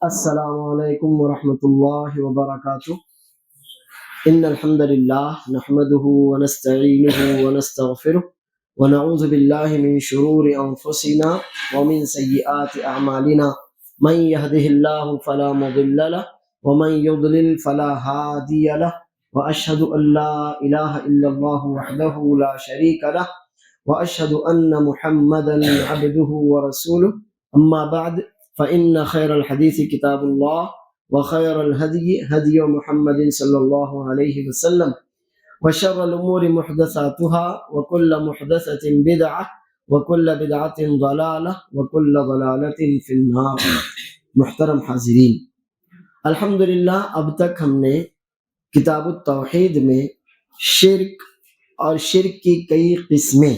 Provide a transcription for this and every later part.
السلام علیکم ورحمۃ اللہ وبرکاتہ ان الحمد للہ نحمده ونستعینه ونستغفره ونعوذ باللہ من شرور انفسنا ومن سیئات اعمالنا من يهده الله فلا مضل له ومن يضلل فلا هادي له واشهد ان لا اله الا الله وحده لا شريك له واشهد ان محمدا عبده ورسوله اما بعد فإن خير الحديث كتاب الله وخير الهدي هدي محمد صلى الله عليه وسلم وشر الأمور محدثاتها وكل محدثة بدعة وكل بدعة ضلالة وكل ضلالة في النار. محترم حاضرین، الحمدللہ اب تک ہم نے کتاب التوحید میں شرک اور شرک کی کئی قسمیں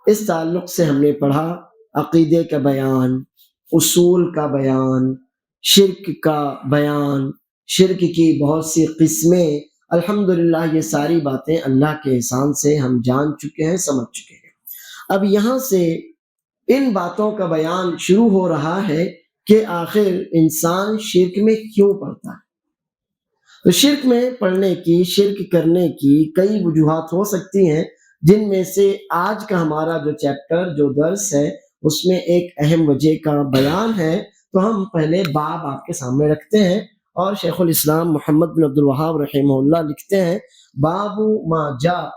اس تعلق سے ہم نے پڑھا، عقیدے کا بیان، اصول کا بیان، شرک کا بیان، شرک کی بہت سی قسمیں. الحمدللہ یہ ساری باتیں اللہ کے احسان سے ہم جان چکے ہیں، سمجھ چکے ہیں. اب یہاں سے ان باتوں کا بیان شروع ہو رہا ہے کہ آخر انسان شرک میں کیوں پڑتا ہے. تو شرک میں پڑھنے کی، شرک کرنے کی کئی وجوہات ہو سکتی ہیں، جن میں سے آج کا ہمارا جو چیپٹر، جو درس ہے، اس میں ایک اہم وجہ کا بیان ہے. تو ہم پہلے باب آپ کے سامنے رکھتے ہیں، اور شیخ الاسلام محمد بن عبد الوہاب رحمہ اللہ لکھتے ہیں، باب ما جاء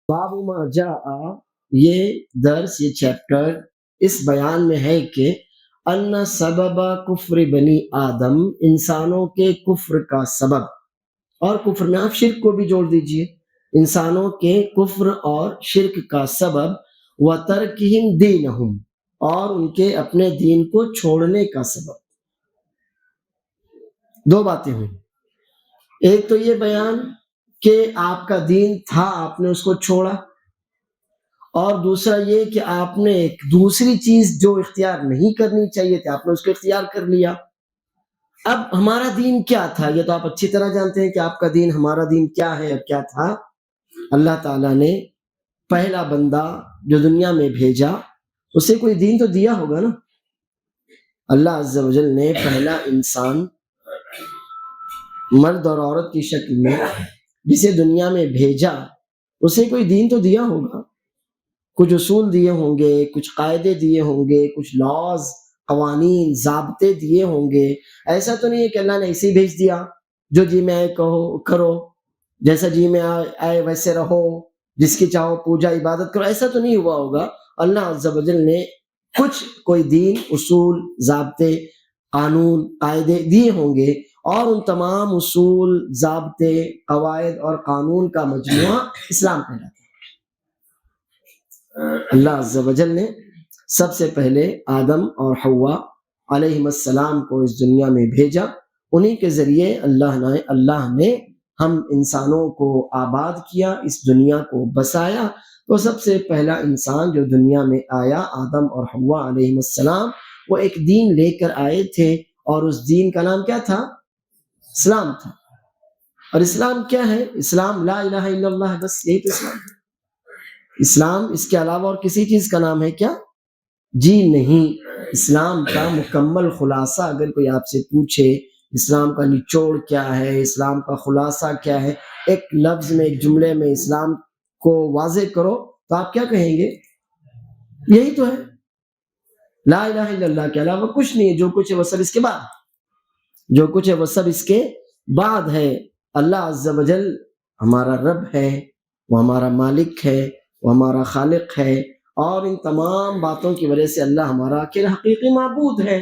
باب ما جاء، یہ درس، یہ چیپٹر اس بیان میں ہے کہ ان سبب کفر بنی آدم، انسانوں کے کفر کا سبب، اور کفر میں آپ شرک کو بھی جوڑ دیجئے، انسانوں کے کفر اور شرک کا سبب وترکہم دینہم، اور ان کے اپنے دین کو چھوڑنے کا سبب. دو باتیں ہوئی، ایک تو یہ بیان کہ آپ کا دین تھا، آپ نے اس کو چھوڑا، اور دوسرا یہ کہ آپ نے ایک دوسری چیز جو اختیار نہیں کرنی چاہیے تھی، آپ نے اس کو اختیار کر لیا. اب ہمارا دین کیا تھا، یہ تو آپ اچھی طرح جانتے ہیں کہ آپ کا دین، ہمارا دین کیا ہے اور کیا تھا. اللہ تعالیٰ نے پہلا بندہ جو دنیا میں بھیجا، اسے کوئی دین تو دیا ہوگا نا. اللہ عز و جل نے پہلا انسان مرد اور عورت کی شکل میں جسے دنیا میں بھیجا، اسے کوئی دین تو دیا ہوگا، کچھ اصول دیے ہوں گے، کچھ قاعدے دیے ہوں گے، کچھ لاز، قوانین، ضابطے دیے ہوں گے. ایسا تو نہیں ہے کہ اللہ نے ایسے ہی بھیج دیا، جو جی میں آئے کہو کرو، جیسا جی میں آئے ویسے رہو، جس کی چاہو پوجا عبادت کرو. ایسا تو نہیں ہوا ہوگا. اللہ عز و جل نے کچھ کوئی دین، اصول، ضابطے، قانون، قاعدے دیے ہوں گے، اور ان تمام اصول، ضابطے، قواعد اور قانون کا مجموعہ اسلام کہلاتا ہے. اللہ عز و جل نے سب سے پہلے آدم اور حوا علیہم السلام کو اس دنیا میں بھیجا، انہی کے ذریعے اللہ نے ہم انسانوں کو آباد کیا، اس دنیا کو بسایا. تو سب سے پہلا انسان جو دنیا میں آیا، آدم اور حوا علیہم السلام، وہ ایک دین لے کر آئے تھے، اور اس دین کا نام کیا تھا؟ اسلام تھا. اور اسلام کیا ہے؟ اسلام لا الہ الا اللہ، بس یہی تو اسلام ہے. اسلام اس کے علاوہ اور کسی چیز کا نام ہے کیا؟ جی نہیں. اسلام کا مکمل خلاصہ اگر کوئی آپ سے پوچھے اسلام کا نچوڑ کیا ہے، اسلام کا خلاصہ کیا ہے، ایک لفظ میں، ایک جملے میں اسلام کو واضح کرو، تو آپ کیا کہیں گے؟ یہی تو ہے، لا الہ الا اللہ کے علاوہ کچھ نہیں ہے. جو کچھ ہے وہ سب اس کے بعد، جو کچھ ہے وہ سب اس کے بعد ہے. اللہ عز و جل ہمارا رب ہے، وہ ہمارا مالک ہے، وہ ہمارا خالق ہے، اور ان تمام باتوں کی وجہ سے اللہ ہمارا آخر حقیقی معبود ہے.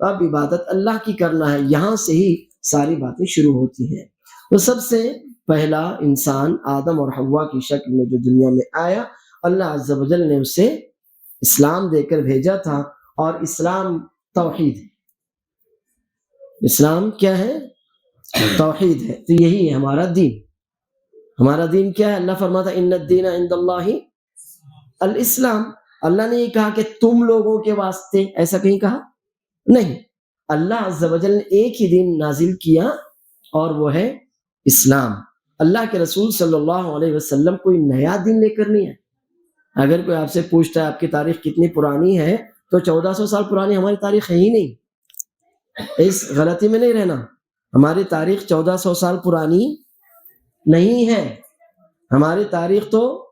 اب عبادت اللہ کی کرنا ہے. یہاں سے ہی ساری باتیں شروع ہوتی ہیں. تو سب سے پہلا انسان آدم اور حوا کی شکل میں جو دنیا میں آیا، اللہ عز و جل نے اسے اسلام دے کر بھیجا تھا، اور اسلام توحید ہے۔ اسلام کیا ہے؟ توحید ہے۔ تو یہی ہے ہمارا دین۔ ہمارا دین کیا ہے؟ اللہ فرماتا ان الدین عند اللہ الاسلام۔ اللہ نے یہ کہا کہ تم لوگوں کے واسطے، ایسا کہیں کہا نہیں۔ اللہ عز و جل نے ایک ہی دین نازل کیا، اور وہ ہے اسلام۔ اللہ کے رسول صلی اللہ علیہ وسلم کوئی نیا دین لے کر نہیں ہے۔ اگر کوئی آپ سے پوچھتا ہے آپ کی تاریخ کتنی پرانی ہے، تو 1400 سال پرانی ہماری تاریخ ہے ہی نہیں۔ اس غلطی میں نہیں رہنا، ہماری تاریخ 1400 سال پرانی نہیں ہے۔ ہماری تاریخ تو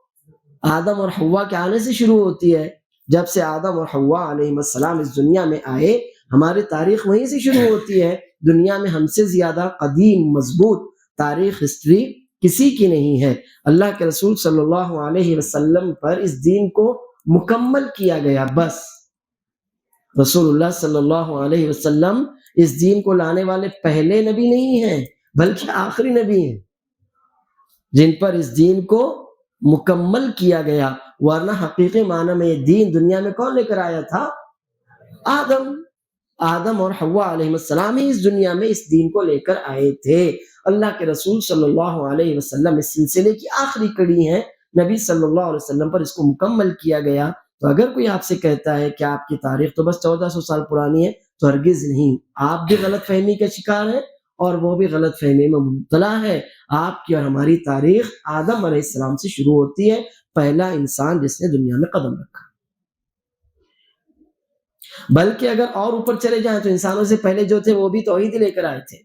آدم اور حوا کے آنے سے شروع ہوتی ہے۔ جب سے آدم اور حوا علیہ السلام اس دنیا میں آئے، ہماری تاریخ وہیں سے شروع ہوتی ہے۔ دنیا میں ہم سے زیادہ قدیم مضبوط تاریخ ہسٹری کسی کی نہیں ہے۔ اللہ کے رسول صلی اللہ علیہ وسلم پر اس دین کو مکمل کیا گیا۔ بس رسول اللہ صلی اللہ علیہ وسلم اس دین کو لانے والے پہلے نبی نہیں ہیں، بلکہ آخری نبی ہیں جن پر اس دین کو مکمل کیا گیا۔ ورنہ حقیقی معنی میں یہ دین دنیا میں کون لے کر آیا تھا؟ آدم اور حوا علیہ السلام ہی اس دنیا میں اس دین کو لے کر آئے تھے۔ اللہ کے رسول صلی اللہ علیہ وسلم اس سلسلے کی آخری کڑی ہیں۔ نبی صلی اللہ علیہ وسلم پر اس کو مکمل کیا گیا۔ تو اگر کوئی آپ سے کہتا ہے کہ آپ کی تاریخ تو بس 1400 سال پرانی ہے، تو ہرگز نہیں، آپ بھی غلط فہمی کا شکار ہیں، اور وہ بھی غلط فہمی میں مبتلا ہے۔ آپ کی اور ہماری تاریخ آدم علیہ السلام سے شروع ہوتی ہے، پہلا انسان جس نے دنیا میں قدم رکھا۔ بلکہ اگر اور اوپر چلے جائیں تو انسانوں سے پہلے جو تھے وہ بھی توحید لے کر آئے تھے۔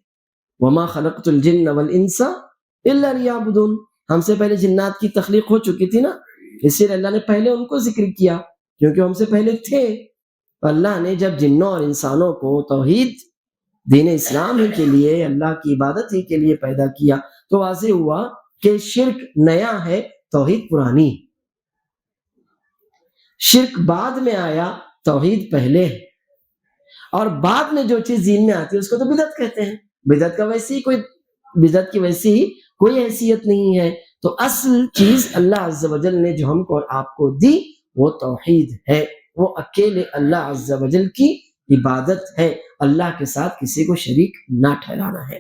وما خلقت الجن والانس الا لیعبدون۔ ہم سے پہلے جنات کی تخلیق ہو چکی تھی نا، اسی لیے اللہ نے پہلے ان کو ذکر کیا، کیونکہ ہم سے پہلے تھے۔ اللہ نے جب جنوں اور انسانوں کو توحید دین اسلام ہی کے لیے، اللہ کی عبادت ہی کے لیے پیدا کیا، تو واضح ہوا کہ شرک نیا ہے، توحید پرانی۔ شرک بعد میں آیا، توحید پہلے ہے۔ اور بعد میں جو چیز دین میں آتی ہے اس کو تو بدعت کہتے ہیں۔ بدعت کی ویسی کوئی حیثیت نہیں ہے۔ تو اصل چیز اللہ عز و جل نے جو ہم کو اور آپ کو دی وہ توحید ہے، وہ اکیلے اللہ عز و جل کی عبادت ہے، اللہ کے ساتھ کسی کو شریک نہ ٹھہرانا ہے۔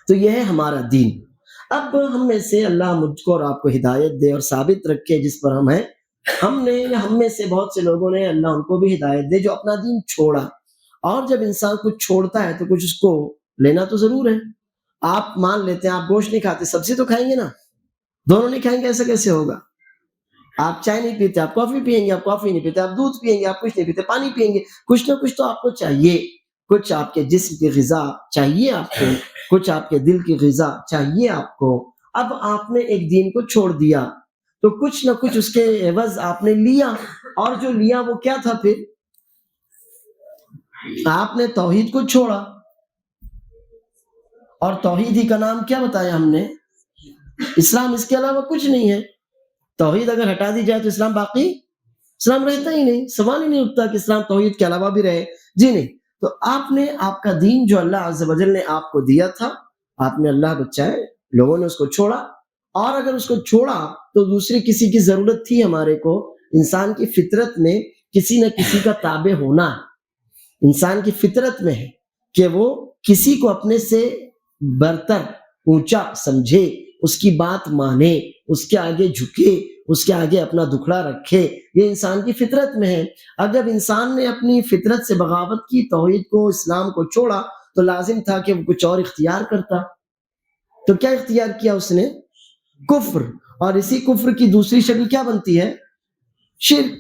تو یہ ہے ہمارا دین۔ اب ہم میں سے اللہ مجھ کو اور آپ کو ہدایت دے اور ثابت رکھے جس پر ہم ہیں۔ ہم نے یا ہم میں سے بہت سے لوگوں نے، اللہ ان کو بھی ہدایت دے، جو اپنا دین چھوڑا۔ اور جب انسان کچھ چھوڑتا ہے تو کچھ اس کو لینا تو ضرور ہے۔ آپ مان لیتے ہیں آپ گوشت نہیں کھاتے، سبزی تو کھائیں گے نا، دونوں نہیں کھائیں گے، ایسا کیسے ہوگا؟ آپ چائے نہیں پیتے، آپ کافی پیئیں گے، آپ کافی نہیں پیتے، آپ دودھ پیئیں گے، آپ کچھ نہیں پیتے، پانی پیئیں گے، کچھ نہ کچھ تو آپ کو چاہیے۔ کچھ آپ کے جسم کی غذا چاہیے آپ کو، کچھ آپ کے دل کی غذا چاہیے آپ کو۔ اب آپ نے ایک دین کو چھوڑ دیا تو کچھ نہ کچھ اس کے عوض آپ نے لیا، اور جو لیا وہ کیا تھا؟ پھر آپ نے توحید کو چھوڑا، اور توحید ہی کا نام کیا بتایا ہم نے؟ اسلام۔ اس کے علاوہ کچھ نہیں ہے۔ توحید اگر ہٹا دی جائے تو اسلام باقی، اسلام رہتا ہی نہیں، سوال ہی نہیں اٹھتا کہ اسلام توحید کے علاوہ بھی رہے، جی نہیں۔ تو آپ نے آپ کا دین جو اللہ عز و جل نے آپ کو دیا تھا، آپ نے، اللہ بچائے، لوگوں نے اس کو چھوڑا۔ اور اگر اس کو چھوڑا تو دوسری کسی کی ضرورت تھی ہمارے کو۔ انسان کی فطرت میں کسی نہ کسی کا تابع ہونا ہے، انسان کی فطرت میں ہے کہ وہ کسی کو اپنے سے برتر، اونچا سمجھے، اس کی بات مانے، اس کے آگے جھکے، اس کے آگے اپنا دکھڑا رکھے، یہ انسان کی فطرت میں ہے۔ اب جب انسان نے اپنی فطرت سے بغاوت کی، توحید کو، اسلام کو چھوڑا، تو لازم تھا کہ وہ کچھ اور اختیار کرتا۔ تو کیا اختیار کیا اس نے؟ کفر۔ اور اسی کفر کی دوسری شکل کیا بنتی ہے؟ شرک۔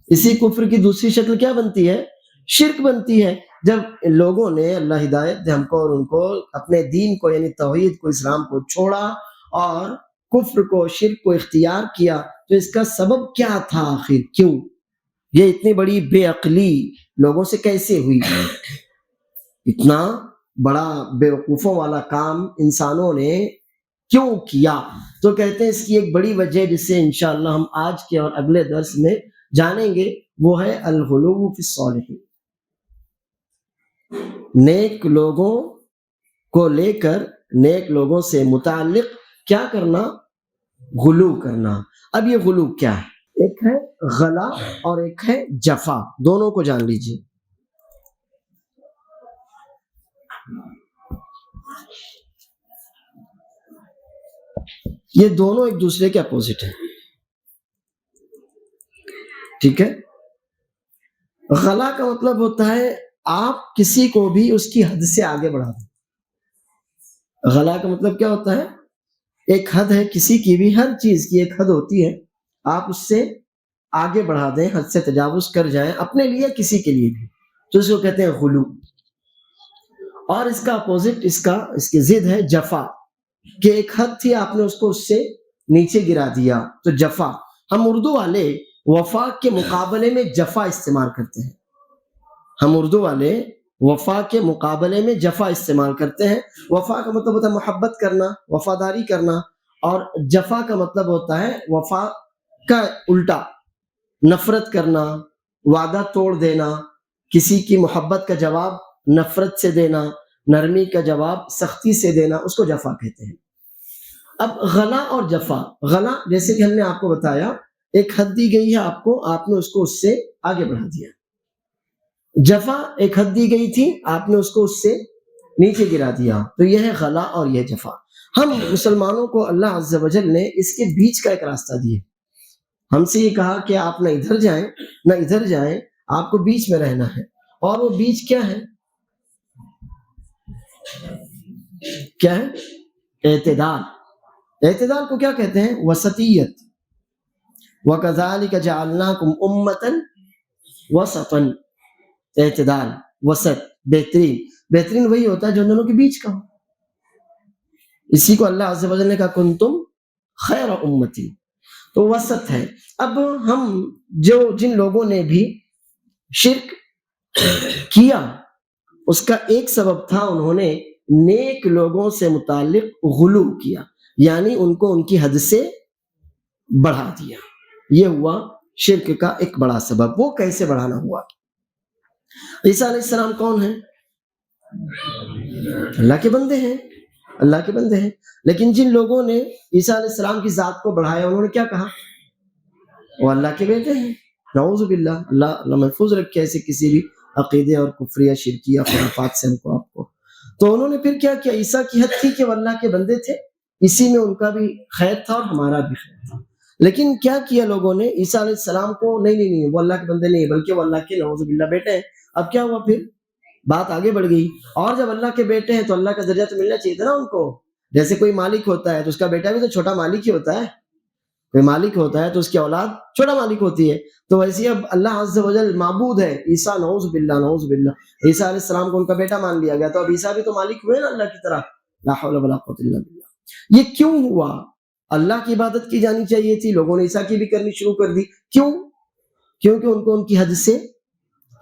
اسی کفر کی دوسری شکل کیا بنتی ہے؟ شرک بنتی ہے۔ جب لوگوں نے، اللہ ہدایت دے ہم کو اور ان کو، اپنے دین کو یعنی توحید کو، اسلام کو چھوڑا اور کفر کو، شرک کو اختیار کیا، تو اس کا سبب کیا تھا آخر؟ کیوں یہ اتنی بڑی بے عقلی لوگوں سے کیسے ہوئی؟ اتنا بڑا بیوقوفوں والا کام انسانوں نے کیوں کیا؟ تو کہتے ہیں اس کی ایک بڑی وجہ، جس سے انشاءاللہ ہم آج کے اور اگلے درس میں جانیں گے، وہ ہے الغلو فی الصالحین۔ نیک لوگوں کو لے کر نیک لوگوں سے متعلق کیا کرنا؟ غلو کرنا۔ اب یہ غلو کیا ہے؟ ایک ہے غلا اور ایک ہے جفا، دونوں کو جان لیجیے۔ یہ دونوں ایک دوسرے کے اپوزٹ ہیں، ٹھیک ہے؟ غلا کا مطلب ہوتا ہے آپ کسی کو بھی اس کی حد سے آگے بڑھا دیں۔ غلا کا مطلب کیا ہوتا ہے؟ ایک حد ہے کسی کی بھی، ہر چیز کی ایک حد ہوتی ہے، آپ اس سے آگے بڑھا دیں، حد سے تجاوز کر جائیں اپنے لیے کسی کے لیے بھی، تو اس کو کہتے ہیں غلو۔ اور اس کا اپوزٹ، اس کی ضد ہے جفا، کہ ایک حد تھی آپ نے اس کو اس سے نیچے گرا دیا، تو جفا۔ ہم اردو والے وفا کے مقابلے میں جفا استعمال کرتے ہیں، ہم اردو والے وفا کے مقابلے میں جفا استعمال کرتے ہیں۔ وفا کا مطلب ہوتا ہے محبت کرنا، وفاداری کرنا، اور جفا کا مطلب ہوتا ہے وفا کا الٹا، نفرت کرنا، وعدہ توڑ دینا، کسی کی محبت کا جواب نفرت سے دینا، نرمی کا جواب سختی سے دینا، اس کو جفا کہتے ہیں۔ اب غلا اور جفا، غلا جیسے کہ ہم نے آپ کو بتایا ایک حد دی گئی ہے آپ کو، آپ نے اس کو اس سے آگے بڑھا دیا۔ جفا ایک حد دی گئی تھی، آپ نے اس کو اس سے نیچے گرا دیا، تو یہ ہے غلا اور یہ جفا۔ ہم مسلمانوں کو اللہ عز و جل نے اس کے بیچ کا ایک راستہ دیا، ہم سے یہ کہا کہ آپ نہ ادھر جائیں نہ ادھر جائیں، آپ کو بیچ میں رہنا ہے۔ اور وہ بیچ کیا ہے؟ کیا ہے؟ اعتدال۔ اعتدال کو کیا کہتے ہیں؟ وسطیت۔ وَكَذَلِكَ جَعَلْنَاكُمْ أُمَّةً وَسَطًا، اعتدال، وسط، بہترین۔ بہترین وہی ہوتا ہے جو دونوں کے بیچ کا ہو، اسی کو اللہ عز و جل نے کہا کنتم خیر امتی، تو وسط ہے۔ اب ہم جن لوگوں نے بھی شرک کیا اس کا ایک سبب تھا انہوں نے نیک لوگوں سے متعلق غلو کیا، یعنی ان کو ان کی حد سے بڑھا دیا، یہ ہوا شرک کا ایک بڑا سبب۔ وہ کیسے بڑھانا ہوا؟ عیسیٰ علیہ السلام کون ہیں؟ اللہ کے بندے ہیں، اللہ کے بندے ہیں، لیکن جن لوگوں نے عیسیٰ علیہ السلام کی ذات کو بڑھایا انہوں نے کیا کہا؟ وہ اللہ کے بیٹے ہیں۔ نعوذ باللہ، اللہ محفوظ رکھے ایسے کسی بھی عقیدے اور کفریہ شرکیہ خرافات سے ہم کو آپ کو۔ تو انہوں نے پھر کیا کیا؟ عیسیٰ کی حد تھی کہ وہ اللہ کے بندے تھے، اسی میں ان کا بھی خیر تھا اور ہمارا بھی خیر تھا، لیکن کیا کیا لوگوں نے؟ عیسیٰ علیہ السلام کو نہیں وہ اللہ کے بندے نہیں بلکہ وہ اللہ کے نعوذ باللہ بیٹے ہیں۔ اب کیا ہوا؟ پھر بات آگے بڑھ گئی، اور جب اللہ کے بیٹے ہیں تو اللہ کا درجہ تو ملنا چاہیے تھا نا ان کو۔ جیسے کوئی مالک ہوتا ہے تو اس کا بیٹا بھی تو چھوٹا مالک ہی ہوتا ہے، کوئی مالک ہوتا ہے تو اس کی اولاد چھوٹا مالک ہوتی ہے، تو ویسے اب اللہ عز و جل معبود ہے، عیسیٰ نعوذ باللہ عیسیٰ علیہ السلام کو ان کا بیٹا مان لیا گیا، تو اب عیسیٰ بھی تو مالک ہوئے نا اللہ کی طرح۔ لا حول ولا قوت الا باللہ۔ یہ کیوں ہوا؟ اللہ کی عبادت کی جانی چاہیے تھی، لوگوں نے عیسیٰ کی بھی کرنی شروع کر دی، کیوں؟ کیونکہ ان کو ان کی حد سے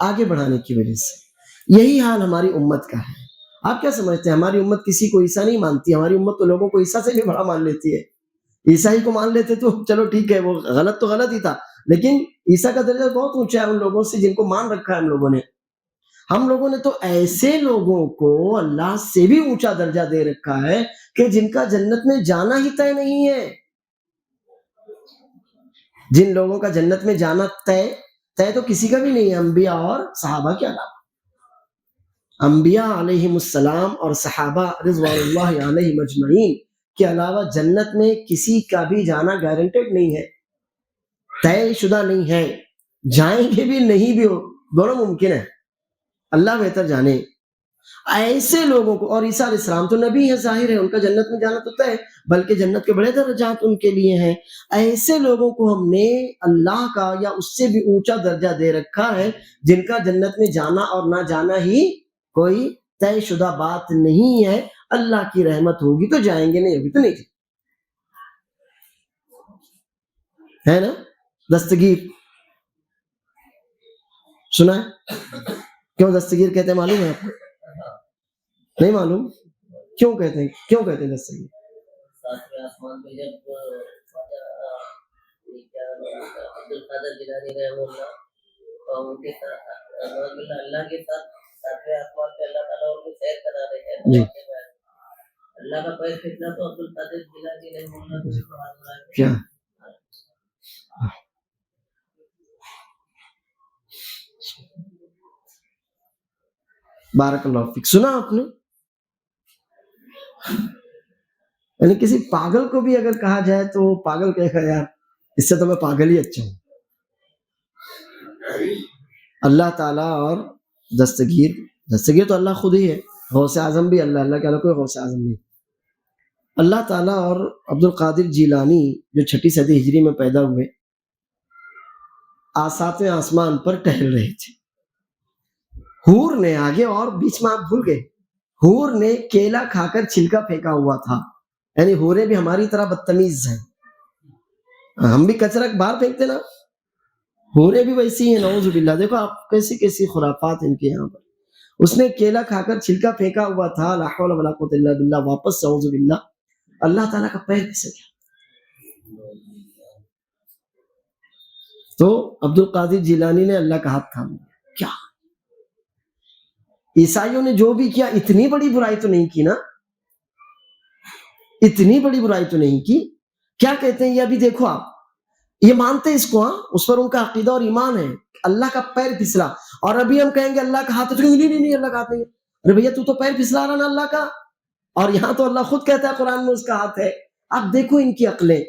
آگے بڑھانے کی وجہ سے۔ یہی حال ہماری امت کا ہے۔ آپ کیا سمجھتے ہیں ہماری امت کسی کو عیسیٰ نہیں مانتی؟ ہماری امت تو لوگوں کو عیسیٰ سے بھی بڑا مان لیتی ہے۔ عیسیٰ ہی کو مان لیتے تو چلو ٹھیک ہے، وہ غلط تو غلط ہی تھا، لیکن عیسیٰ کا درجہ بہت اونچا ہے ان لوگوں سے جن کو مان رکھا ہے ہم لوگوں نے تو ایسے لوگوں کو اللہ سے بھی اونچا درجہ دے رکھا ہے کہ جن کا جنت میں جانا ہی طے نہیں ہے۔ جن لوگوں کا جنت میں جانا طے تو کسی کا بھی نہیں ہے، انبیاء اور صحابہ کے علاوہ۔ انبیاء علیہم السلام اور صحابہ رضوان اللہ علیہم اجمعین کے علاوہ جنت میں کسی کا بھی جانا گارنٹیڈ نہیں ہے، طے شدہ نہیں ہے، جائیں گے بھی نہیں بھی ہو، دونوں ممکن ہے، اللہ بہتر جانے۔ ایسے لوگوں کو، اور عیسیٰ علیہ السلام تو نبی ہے، ظاہر ہے ان کا جنت میں جانا تو طے ہے، بلکہ جنت کے بڑے درجات ان کے لیے ہیں۔ ایسے لوگوں کو ہم نے اللہ کا یا اس سے بھی اونچا درجہ دے رکھا ہے جن کا جنت میں جانا اور نہ جانا ہی کوئی طے شدہ بات نہیں ہے، اللہ کی رحمت ہوگی تو جائیں گے، نہیں ہوگی تو نہیں جائیں گے، ہے نا؟ دستگیر سنا ہے؟ کیوں دستگیر کہتے ہیں معلوم ہے آپ کو؟ نہیں معلوم؟ کیوں کہتے ہیں دستگیر؟ اللہ کا پیر پھسلا تو عبد القادر جیلانی نے مولانا کو ہاتھ بڑھایا کیا بارک اللہ فیک. سنا آپ نے؟ یعنی کسی پاگل کو بھی اگر کہا جائے تو پاگل کہے گا یار اس سے تو میں پاگل ہی اچھا ہوں. اللہ تعالیٰ اور دستگیر تو اللہ خود ہی ہے. غوث اعظم بھی اللہ کے علاوہ کوئی غوث اعظم نہیں. اللہ تعالیٰ اور عبد القادر جیلانی جو 6 صدی ہجری میں پیدا ہوئے، ساتویں آسمان پر ٹہل رہے تھے. حور نے آگے اور بیچ میں آپ بھول گئے، حور نے کیلا کھا کر چھلکا پھینکا ہوا تھا. یعنی حوریں بھی ہماری طرح بدتمیز ہیں. ہم بھی کچرا باہر پھینکتے نا، حوریں بھی ویسی ہیں. نعوذ باللہ. دیکھو آپ کیسی خرافات ان کے یہاں پر. اس نے کیلا کھا کر چھلکا پھینکا ہوا تھا. لا حول ولا قوت الا باللہ. واپس سے اعوذ باللہ اللہ تعالیٰ کا پیر پھسل گیا. تو عبد القادر جیلانی نے اللہ کا ہاتھ تھام لیا. کیا عیسائیوں نے جو بھی کیا اتنی بڑی برائی تو نہیں کی نا، اتنی بڑی برائی تو نہیں کی. کیا کہتے ہیں یہ ابھی دیکھو آپ، یہ مانتے اس کو، اس پر ان کا عقیدہ اور ایمان ہے. اللہ کا پیر پھسلا، اور ابھی ہم کہیں گے اللہ کا ہاتھ، نہیں اللہ کا ہاتھ نہیں. ارے بھیا تو پیر پھسلا رہا نا اللہ کا، اور یہاں تو اللہ خود کہتا ہے قرآن میں اس کا ہاتھ ہے. اب دیکھو ان کی عقلیں.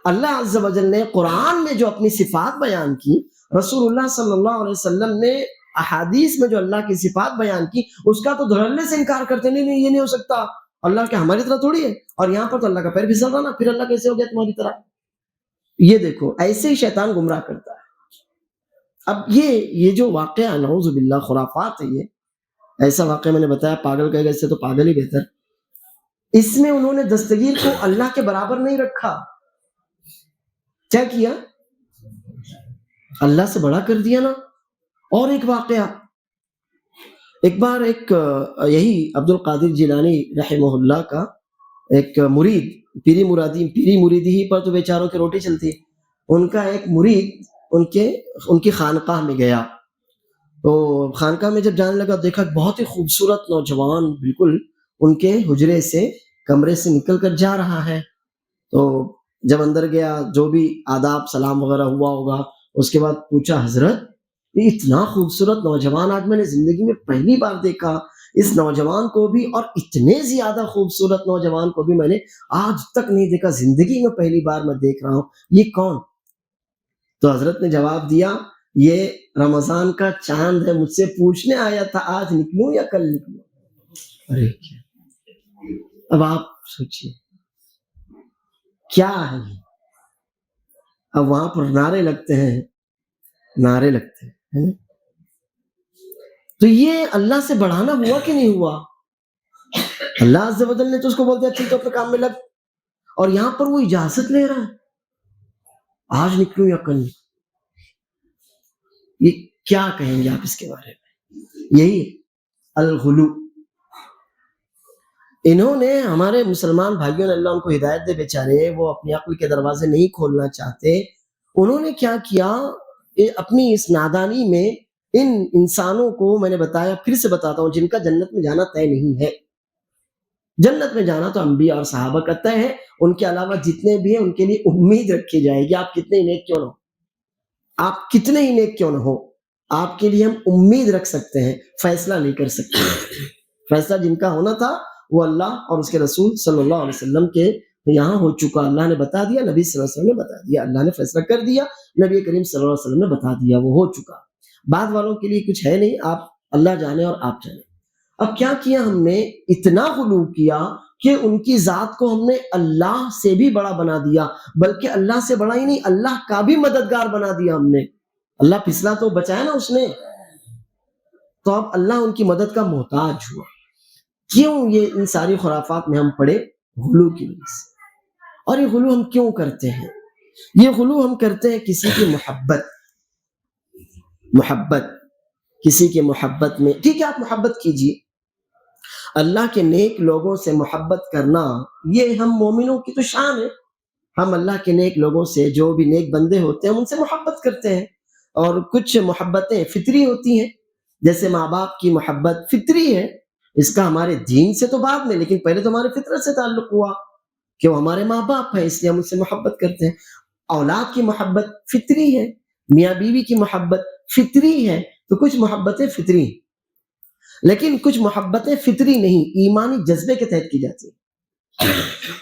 اللہ عز و جل نے قرآن میں جو اپنی صفات بیان کی، رسول اللہ صلی اللہ علیہ وسلم نے احادیث میں جو اللہ کی صفات بیان کی، اس کا تو دھڑلے سے انکار کرتے. نہیں یہ نہیں ہو سکتا، اللہ کیا ہماری طرح تھوڑی ہے. اور یہاں پر تو اللہ کا پیر پھسل رہا نا، پھر اللہ کیسے ہو گیا تمہاری طرح. یہ دیکھو ایسے ہی شیطان گمراہ کرتا ہے. اب یہ جو واقعہ نعوذ باللہ خرافات ہے، یہ ایسا واقعہ میں نے بتایا. پاگل کہے گا اس سے تو پاگل ہی بہتر. اس میں انہوں نے دستگیر کو اللہ کے برابر نہیں رکھا. کیا کیا؟ اللہ سے بڑا کر دیا نا. اور ایک واقعہ، ایک بار یہی عبد القادر جیلانی رحمہ اللہ کا ایک مرید، پیری مرید ہی پر تو بیچاروں کی روٹی چلتی. ان کا ایک مرید ان کی خانقاہ میں گیا. تو خانقاہ میں جب جانے لگا دیکھا بہت ہی خوبصورت نوجوان بالکل ان کے حجرے سے کمرے سے نکل کر جا رہا ہے. تو جب اندر گیا، جو بھی آداب سلام وغیرہ ہوا ہوگا، اس کے بعد پوچھا حضرت یہ اتنا خوبصورت نوجوان آج میں نے زندگی میں پہلی بار دیکھا. اس نوجوان کو بھی، اور اتنے زیادہ خوبصورت نوجوان کو بھی میں نے آج تک نہیں دیکھا، زندگی میں پہلی بار میں دیکھ رہا ہوں. یہ کون؟ تو حضرت نے جواب دیا یہ رمضان کا چاند ہے، مجھ سے پوچھنے آیا تھا آج نکلوں یا کل نکلوں. ارے اب آپ سوچئے کیا ہے. اب وہاں پر نعرے لگتے ہیں. تو یہ اللہ سے بڑھانا ہوا کہ نہیں ہوا؟ اللہ عز و جل نے تو اس کو بول دیا ٹھیک ہے اپنے کام میں لگ، اور یہاں پر وہ اجازت لے رہا ہے آج نکلوں یا کل. یہ کیا کہیں گے آپ اس کے بارے میں؟ یہی الغلو. انہوں نے ہمارے مسلمان بھائیوں نے، اللہ ان کو ہدایت دے بیچارے، وہ اپنی عقل کے دروازے نہیں کھولنا چاہتے. انہوں نے کیا کیا، اپنی اس نادانی میں ان انسانوں کو، میں نے بتایا پھر سے بتاتا ہوں، جن کا جنت میں جانا طے نہیں ہے. جنت میں جانا تو انبیاء اور صحابہ کا طے ہے، ان کے علاوہ جتنے بھی ہیں ان کے لیے امید رکھی جائے گی. آپ کتنے ہی نیک کیوں نہ ہو، آپ کے لیے ہم امید رکھ سکتے ہیں، فیصلہ نہیں کر سکتے. فیصلہ جن کا ہونا تھا وہ اللہ اور اس کے رسول صلی اللہ علیہ وسلم کے یہاں ہو چکا. اللہ نے بتا دیا، نبی صلی اللہ علیہ وسلم نے بتا دیا، اللہ نے فیصلہ کر دیا، نبی کریم صلی اللہ علیہ وسلم نے بتا دیا، وہ ہو چکا. بعد والوں کے لیے کچھ ہے نہیں، آپ اللہ جانے اور آپ جانے. اب کیا کیا ہم نے؟ اتنا غلو کیا کہ ان کی ذات کو ہم نے اللہ سے بھی بڑا بنا دیا، بلکہ اللہ سے بڑا ہی نہیں، اللہ کا بھی مددگار بنا دیا ہم نے. اللہ پھسلا تو بچایا نا اس نے، تو اب اللہ ان کی مدد کا محتاج ہوا. کیوں یہ ان ساری خرافات میں ہم پڑے؟ غلو کی وجہ سے. اور یہ غلو ہم کیوں کرتے ہیں؟ یہ غلو ہم کرتے ہیں کسی کی محبت کسی کی محبت میں. ٹھیک ہے آپ محبت کیجیے، اللہ کے نیک لوگوں سے محبت کرنا یہ ہم مومنوں کی تو شان ہے. ہم اللہ کے نیک لوگوں سے، جو بھی نیک بندے ہوتے ہیں ہم ان سے محبت کرتے ہیں. اور کچھ محبتیں فطری ہوتی ہیں، جیسے ماں باپ کی محبت فطری ہے، اس کا ہمارے دین سے تو بعد میں، لیکن پہلے تو ہمارے فطرت سے تعلق ہوا کہ وہ ہمارے ماں باپ ہیں، اس لیے ہم اس سے محبت کرتے ہیں۔ اولاد کی محبت فطری ہے، میاں بیوی کی محبت فطری ہے، تو کچھ محبتیں فطری ہیں، لیکن کچھ محبتیں فطری نہیں، ایمانی جذبے کے تحت کی جاتی ہیں۔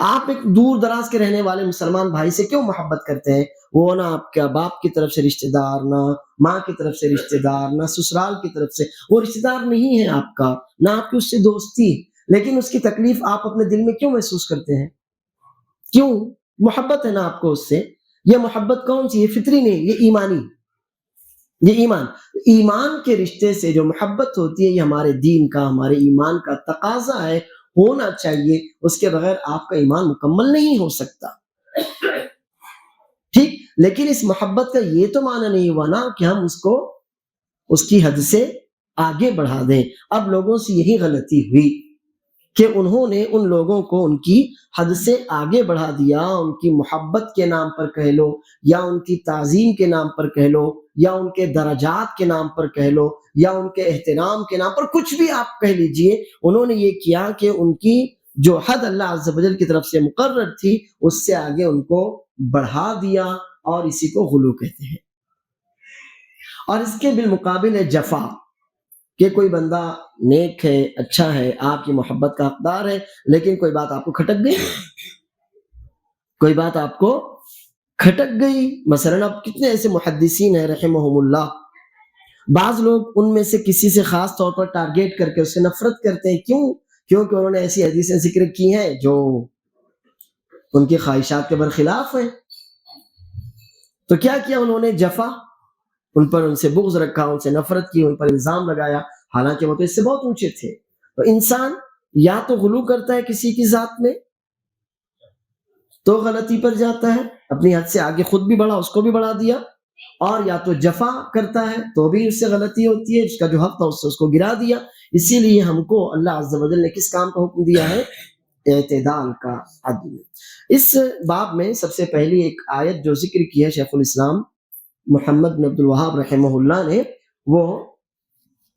آپ ایک دور دراز کے رہنے والے مسلمان بھائی سے کیوں محبت کرتے ہیں؟ وہ نہ آپ کا باپ کی طرف سے رشتہ دار، نہ ماں کی طرف سے رشتہ دار، نہ سسرال کی طرف سے، وہ رشتہ دار نہیں ہے آپ کا، نہ آپ کی اس سے دوستی، لیکن اس کی تکلیف آپ اپنے دل میں کیوں محسوس کرتے ہیں؟ کیوں؟ محبت ہے نا آپ کو اس سے۔ یہ محبت کون سی ہے؟ فطری نہیں، یہ ایمانی، یہ ایمان کے رشتے سے جو محبت ہوتی ہے، یہ ہمارے دین کا، ہمارے ایمان کا تقاضا ہے، ہونا چاہیے، اس کے بغیر آپ کا ایمان مکمل نہیں ہو سکتا، ٹھیک؟ لیکن اس محبت کا یہ تو معنی نہیں ہوا نا کہ ہم اس کو اس کی حد سے آگے بڑھا دیں۔ اب لوگوں سے یہی غلطی ہوئی کہ انہوں نے ان لوگوں کو ان کی حد سے آگے بڑھا دیا، ان کی محبت کے نام پر کہہ لو، یا ان کی تعظیم کے نام پر کہہ لو، یا ان کے درجات کے نام پر کہہ لو، یا ان کے احترام کے نام پر، کچھ بھی آپ کہہ لیجئے، انہوں نے یہ کیا کہ ان کی جو حد اللہ عز و جل کی طرف سے مقرر تھی اس سے آگے ان کو بڑھا دیا، اور اسی کو غلو کہتے ہیں۔ اور اس کے بالمقابل ہے جفا، کہ کوئی بندہ نیک ہے، اچھا ہے، آپ کی محبت کا حقدار ہے، لیکن کوئی بات آپ کو کھٹک گئی، کوئی بات آپ کو کھٹک گئی۔ مثلاً اب کتنے ایسے محدثین ہیں رحمہم اللہ، بعض لوگ ان میں سے کسی سے خاص طور پر ٹارگیٹ کر کے اس سے نفرت کرتے ہیں، کیونکہ انہوں نے ایسی حدیثیں ذکر کی ہیں جو ان کی خواہشات کے برخلاف ہیں۔ تو کیا کیا انہوں نے؟ جفا، ان پر ان سے بغض رکھا، ان سے نفرت کی، ان پر الزام لگایا، حالانکہ وہ تو اس سے بہت اونچے تھے۔ تو انسان یا تو غلو کرتا ہے کسی کی ذات میں تو غلطی پر جاتا ہے، اپنی حد سے آگے خود بھی بڑھا، اس کو بھی بڑھا دیا، اور یا تو جفا کرتا ہے تو بھی اس سے غلطی ہوتی ہے، اس کا جو حق تھا اس کو گرا دیا۔ اسی لیے ہم کو اللہ عز و جل نے کس کام کا حکم دیا ہے؟ اعتدال کا، عدل۔ اس باب میں سب سے پہلی ایک آیت جو ذکر کی ہے شیخ الاسلام محمد بن عبد الوہاب رحمہ اللہ نے، وہ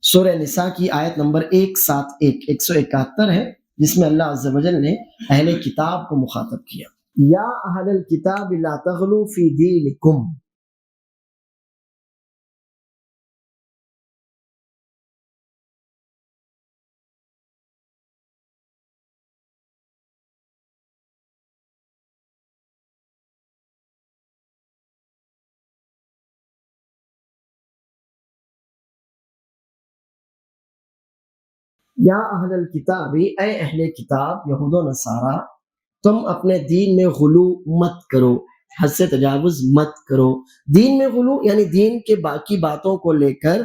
سورہ نساء کی آیت نمبر 171 ہے، جس میں اللہ عز و جل نے اہل کتاب کو مخاطب کیا، یا اہل الکتاب لا تغلوا فی دینکم۔ یا اہل الکتاب، اے اہل کتاب، یہود و نصارہ، تم اپنے دین میں غلو مت کرو، حد سے تجاوز مت کرو۔ دین میں غلو یعنی دین کے باقی باتوں کو لے کر،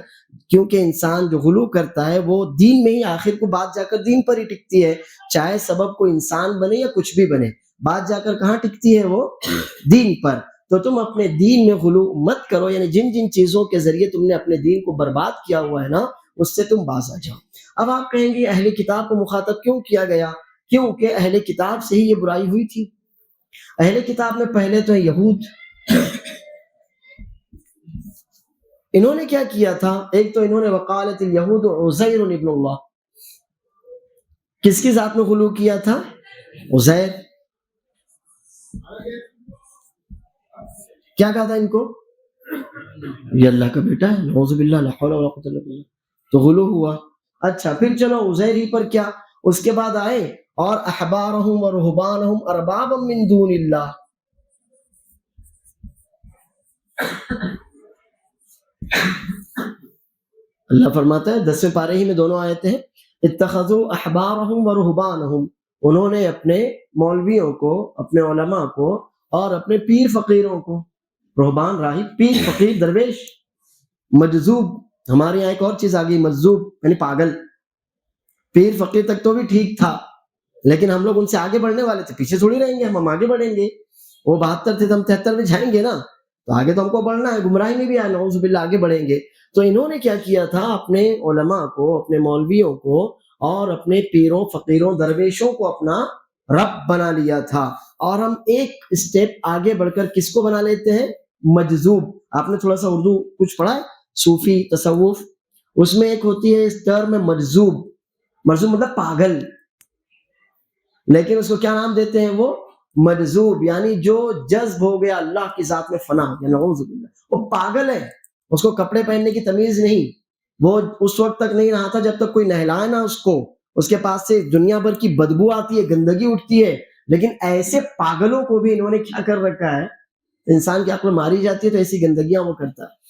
کیونکہ انسان جو غلو کرتا ہے وہ دین میں ہی آخر کو بات جا کر دین پر ہی ٹکتی ہے، چاہے سبب کو انسان بنے یا کچھ بھی بنے، بات جا کر کہاں ٹکتی ہے؟ وہ دین پر۔ تو تم اپنے دین میں غلو مت کرو، یعنی جن جن چیزوں کے ذریعے تم نے اپنے دین کو برباد کیا ہوا ہے نا، اس سے تم باز آ جاؤ۔ اب آپ کہیں گے اہل کتاب کو مخاطب کیوں کیا گیا؟ کیونکہ اہل کتاب سے ہی یہ برائی ہوئی تھی۔ اہل کتاب میں پہلے تو ہے یہود، انہوں نے کیا کیا تھا؟ ایک تو انہوں نے وقالت الیہود عزیر ابن اللہ، کس کی ذات میں غلو کیا تھا؟ عزیر۔ کیا کہا تھا ان کو؟ یہ اللہ کا بیٹا ہے، نعوذ باللہ، لا حول ولا قوۃ الا باللہ، تو غلو ہوا۔ اچھا پھر چلو عزیر ہی پر کیا، اس کے بعد آئے اور احبارہم و رہبانہم اربابا من دون اللہ، اللہ فرماتا ہے 10ویں پارے ہی میں دونوں آیتیں ہیں، اتخذوا احبارہم و رہبانہم، انہوں نے اپنے مولویوں کو، اپنے علماء کو، اور اپنے پیر فقیروں کو، رہبان راہب، پیر فقیر درویش، مجذوب، ہمارے یہاں ایک اور چیز آ گئی مجذوب یعنی پاگل۔ پیر فقیر تک تو بھی ٹھیک تھا، لیکن ہم لوگ ان سے آگے بڑھنے والے تھے، پیچھے تھوڑی رہیں گے، ہم آگے بڑھیں گے۔ وہ 72 تھے تو ہم 73 میں جائیں گے نا، تو آگے تو ہم کو بڑھنا ہے، گمراہی میں بھی آئے، نعوذ باللہ آگے بڑھیں گے۔ تو انہوں نے کیا کیا تھا؟ اپنے علماء کو، اپنے مولویوں کو، اور اپنے پیروں فقیروں درویشوں کو اپنا رب بنا لیا تھا۔ اور ہم ایک اسٹیپ آگے بڑھ کر کس کو بنا لیتے ہیں؟ مجذوب۔ آپ نے تھوڑا سا اردو کچھ پڑھا ہے؟ صوفی تصوف، اس میں ایک ہوتی ہے اس ٹرم مجذوب، مرزوب مطلب پاگل، لیکن اس کو کیا نام دیتے ہیں؟ وہ مجذوب، یعنی جو جذب ہو گیا اللہ کی ذات میں فنا ہو گیا، نعوذ باللہ، وہ پاگل ہے، اس کو کپڑے پہننے کی تمیز نہیں، وہ اس وقت تک نہیں نہاتا جب تک کوئی نہلائے نہ اس کو، اس کے پاس سے دنیا بھر کی بدبو آتی ہے، گندگی اٹھتی ہے، لیکن ایسے پاگلوں کو بھی انہوں نے کیا کر رکھا ہے، انسان کی عقل ماری جاتی ہے تو ایسی گندگیاں وہ کرتا ہے۔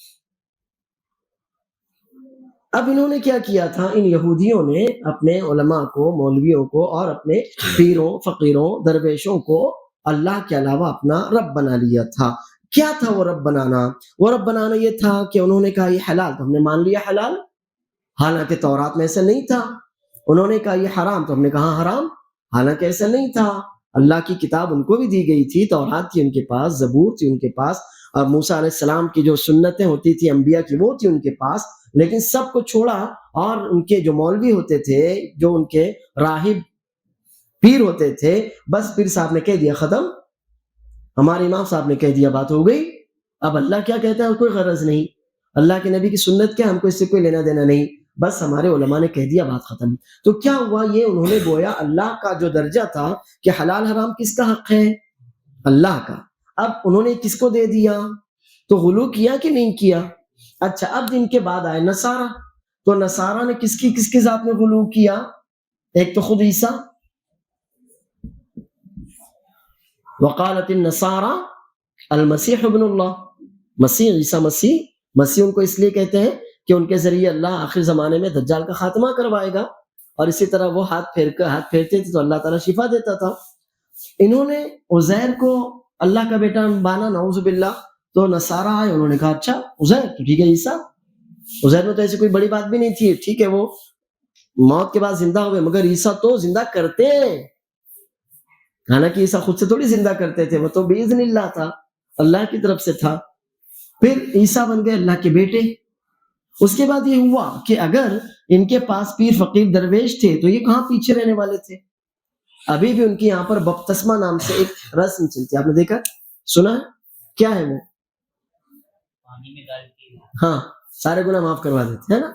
اب انہوں نے کیا کیا تھا، ان یہودیوں نے اپنے علماء کو، مولویوں کو اور اپنے پیروں فقیروں درویشوں کو اللہ کے علاوہ اپنا رب بنا لیا تھا۔ کیا تھا وہ رب بنانا؟ وہ رب بنانا یہ تھا کہ انہوں نے کہا یہ حلال تو ہم نے مان لیا حلال، حالانکہ تورات میں ایسا نہیں تھا۔ انہوں نے کہا یہ حرام تو ہم نے کہا حرام، حالانکہ ایسا نہیں تھا۔ اللہ کی کتاب ان کو بھی دی گئی تھی، تورات تھی ان کے پاس، زبور تھی ان کے پاس، اور موسیٰ علیہ السلام کی جو سنتیں ہوتی تھی انبیاء کی وہ تھی ان کے پاس، لیکن سب کو چھوڑا، اور ان کے جو مولوی ہوتے تھے، جو ان کے راہب پیر ہوتے تھے، بس پیر صاحب نے کہہ دیا ختم، ہمارے امام صاحب نے کہہ دیا بات ہو گئی، اب اللہ کیا کہتا ہے کوئی غرض نہیں، اللہ کے نبی کی سنت کیا، ہم کو اس سے کوئی لینا دینا نہیں، بس ہمارے علماء نے کہہ دیا بات ختم۔ تو کیا ہوا، یہ انہوں نے گویا اللہ کا جو درجہ تھا کہ حلال حرام کس کا حق ہے؟ اللہ کا، اب انہوں نے کس کو دے دیا؟ تو غلو کیا کہ نہیں کیا؟ اچھا، اب ان کے بعد آئے نصارہ، تو نصارہ نے کس کی ذات میں غلو کیا؟ ایک تو خود عیسیٰ، وقالت النصارى المسیح ابن اللہ، مسیح، عیسیٰ مسیح ان کو اس لیے کہتے ہیں کہ ان کے ذریعے اللہ آخر زمانے میں دجال کا خاتمہ کروائے گا، اور اسی طرح وہ ہاتھ پھیرتے تھے تو اللہ تعالیٰ شفا دیتا تھا۔ انہوں نے عزیر کو اللہ کا بیٹا مانا، نعوذ باللہ، تو نصارہ آئے، انہوں نے کہا اچھا عزیر تو ٹھیک ہے، عیسیٰ، عزیر میں تو ایسی کوئی بڑی بات بھی نہیں تھی، ٹھیک ہے وہ موت کے بعد زندہ ہوئے، مگر عیسیٰ تو زندہ کرتے ہیں، حالانکہ عیسیٰ خود سے تھوڑی زندہ کرتے تھے، وہ تو باذن اللہ تھا، اللہ کی طرف سے تھا۔ پھر عیسیٰ بن گئے اللہ کے بیٹے۔ اس کے بعد یہ ہوا کہ اگر ان کے پاس پیر فقیر درویش تھے تو یہ کہاں پیچھے رہنے والے تھے، ابھی بھی ان کی یہاں پر بپتسمہ نام سے ایک رسم چلتی ہے، آپ نے دیکھا سنا ہے؟ کیا ہے وہ؟ ہاں، سارے گناہ معاف کروا دیتے ہیں نا،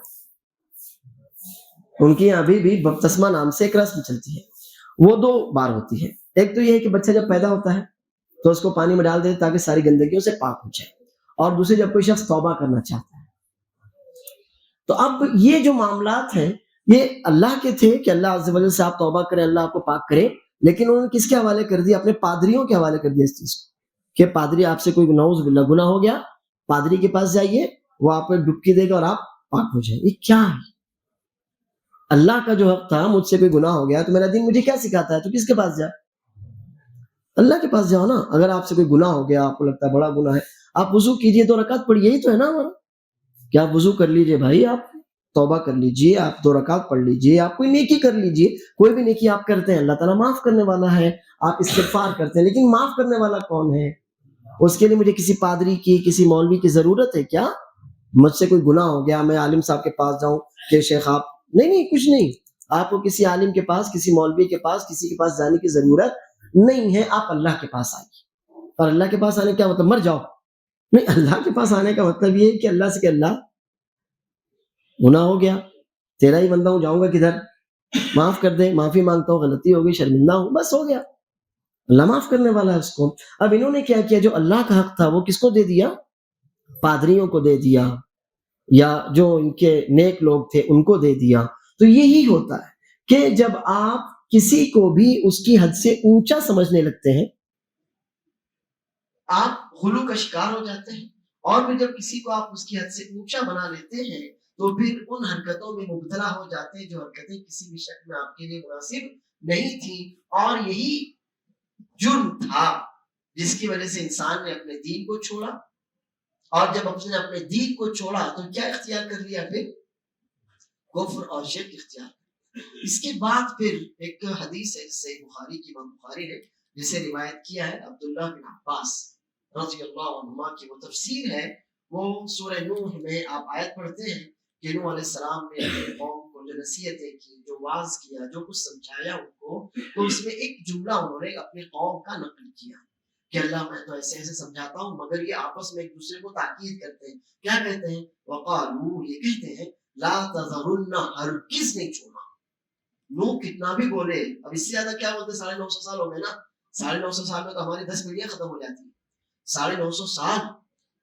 ان کی یہاں ابھی بھی بپتسمہ نام سے ایک رسم چلتی ہے، وہ 2 بار ہوتی ہے۔ ایک تو یہ ہے کہ بچہ جب پیدا ہوتا ہے تو اس کو پانی میں ڈال دیتے تاکہ ساری گندگیوں سے پاک ہو جائے، اور دوسرے جب کوئی شخص توبہ کرنا چاہتا ہے۔ تو اب یہ جو معاملات ہیں یہ اللہ کے تھے کہ اللہ عز و جل سے آپ توبہ کریں، اللہ آپ کو پاک کرے، لیکن انہوں نے کس کے حوالے کر دیا؟ اپنے پادریوں کے حوالے کر دیا اس چیز کو، کہ پادری آپ سے کوئی نعوذ باللہ گناہ ہو گیا، پادری کے پاس جائیے، وہ آپ کو ڈبکی دے گا اور آپ پاک ہو جائیں۔ یہ کیا ہے؟ اللہ کا جو حق تھا، مجھ سے کوئی گناہ ہو گیا تو میرا دین مجھے کیا سکھاتا ہے؟ تو کس کے پاس جا؟ اللہ کے پاس جاؤ نا۔ اگر آپ سے کوئی گناہ ہو گیا، آپ کو لگتا ہے بڑا گناہ ہے، آپ وضو کیجئے، 2 رکعت پڑھیے، یہی تو ہے نا ہمارا، کہ آپ وضو کر لیجئے بھائی، آپ توبہ کر لیجئے، آپ 2 رکعت پڑھ لیجئے، آپ کوئی نیکی کر لیجئے، کوئی بھی نیکی آپ کرتے ہیں اللہ تعالیٰ معاف کرنے والا ہے، آپ استغفار کرتے ہیں، لیکن معاف کرنے والا کون ہے؟ اس کے لیے مجھے کسی پادری کی، کسی مولوی کی ضرورت ہے کیا؟ مجھ سے کوئی گناہ ہو گیا، میں عالم صاحب کے پاس جاؤں کہ شیخ آپ، نہیں کچھ نہیں، آپ کو کسی عالم کے پاس، کسی مولوی کے پاس، کسی کے پاس جانے کی ضرورت نہیں ہے، آپ اللہ کے پاس آئیے۔ اور اللہ کے پاس آنے کا مطلب مر جاؤ نہیں، اللہ کے پاس آنے کا مطلب یہ ہے کہ اللہ سے کہ اللہ گناہ ہو گیا، تیرا ہی بندہ ہوں، جاؤں گا کدھر، معاف کر دے، معافی مانگتا ہوں، غلطی ہو گئی، شرمندہ ہوں، بس ہو گیا، اللہ معاف کرنے والا ہے اس کو۔ اب انہوں نے کیا کیا، جو اللہ کا حق تھا وہ کس کو دے دیا؟ پادریوں کو دے دیا، یا جو ان کے نیک لوگ تھے ان کو دے دیا۔ تو یہی ہوتا ہے کہ جب آپ کسی کو بھی اس کی حد سے اونچا سمجھنے لگتے ہیں، آپ غلو کا شکار ہو جاتے ہیں، اور پھر جب کسی کو آپ اس کی حد سے اونچا بنا لیتے ہیں تو پھر ان حرکتوں میں مبتلا ہو جاتے ہیں جو حرکتیں کسی بھی شکل میں آپ کے لیے مناسب نہیں تھی، اور یہی جرم تھا جس کی وجہ سے انسان نے اپنے دین کو چھوڑا، اور جب اس نے اپنے دین کو چھوڑا تو کیا اختیار کر لیا؟ پھر کفر اور شرک اختیار کر۔ اس کے بعد پھر ایک حدیث ہے صحیح بخاری کی، امام بخاری نے جسے روایت کیا ہے عبداللہ بن عباس رضی اللہ عنہما کی، وہ تفسیر ہے، وہ سورہ نوح میں آپ آیت پڑھتے ہیں کہ نوح علیہ السلام نے اپنی قوم کو جو نصیحتیں کی، جو واعظ کیا، جو کچھ سمجھایا ان کو، تو اس میں ایک جملہ انہوں نے اپنی قوم کا نقل کیا کہ اللہ میں تو ایسے ایسے سمجھاتا ہوں، مگر یہ آپس میں ایک دوسرے کو تاکید کرتے ہیں، کیا کہتے ہیں؟ وقالو، یہ کہتے ہیں لا تذرن، ہرگز نہیں چھوڑنا، نو کتنا بھی بولے، اب اس سے زیادہ کیا بولتے، 950 سال ہو گئے نا، 950 سال میں تو ہماری 10 پیڑھیاں ختم ہو جاتی ہیں. 950 سال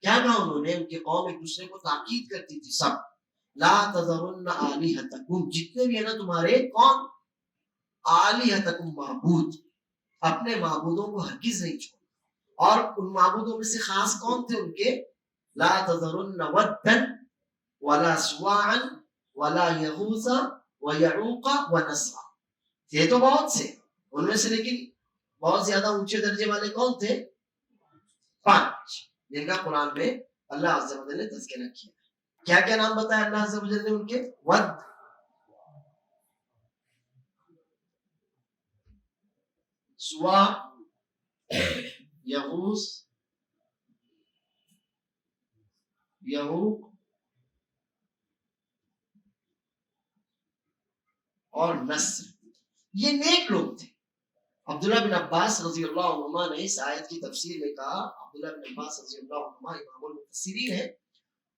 کیا کہا انہوں نے، ان کی قوم ایک دوسرے کو تاکید کرتی تھی سب، لا تذرن آلہتکم، جتنے بھی ہیں نا تمہارے کون، آلہتکم معبود، اپنے معبودوں کو ہرگز نہیں چھوڑنا. اور ان معبودوں میں سے خاص کون تھے ان کے، لا تذرن ودا ولا سواعا ولا یغوث ویعوق ونسرا. یہ تو بہت سے ان میں سے، لیکن بہت زیادہ اونچے درجے والے کون تھے، 5 جن کا قرآن میں اللہ عز و جل نے تذکرہ کیا. کیا کیا نام بتایا اللہ عز و جل نے ان کے، ود، سوا، یغوث، یعوق اور نصر. یہ نیک لوگ تھے. عبداللہ بن عباس رضی اللہ عنہما نے اس آیت کی تفسیر میں کہا، عبداللہ بن عباس رضی اللہ عنہما امام المفسرین ہیں،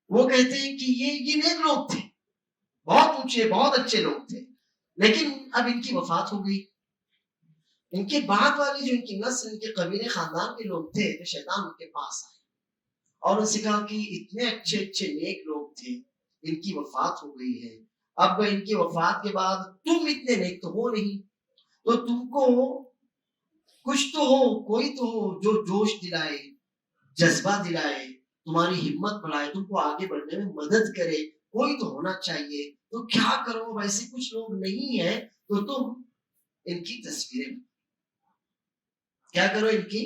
وہ کہتے ہیں کہ یہ نیک لوگ تھے، بہت اونچے بہت اچھے لوگ تھے، لیکن اب ان کی وفات ہو گئی. ان کے بعد والی جو ان کی نسل، ان کے قبیلے خاندان کے لوگ تھے، تو شیطان ان کے پاس آئے اور ان سے کہا کہ اتنے اچھے اچھے نیک لوگ تھے، ان کی وفات ہو گئی ہے، اب ان کی وفات کے بعد تم اتنے نیک تو ہو نہیں، تو تم کو کچھ تو ہو، کوئی تو ہو جو جوش دلائے، جذبہ دلائے، تمہاری ہمت بڑھائے، تم کو آگے بڑھنے میں مدد کرے، کوئی تو ہونا چاہیے. تو کیا کرو، ویسے کچھ لوگ نہیں ہیں، تو تم ان کی تصویریں، کیا کرو، ان کی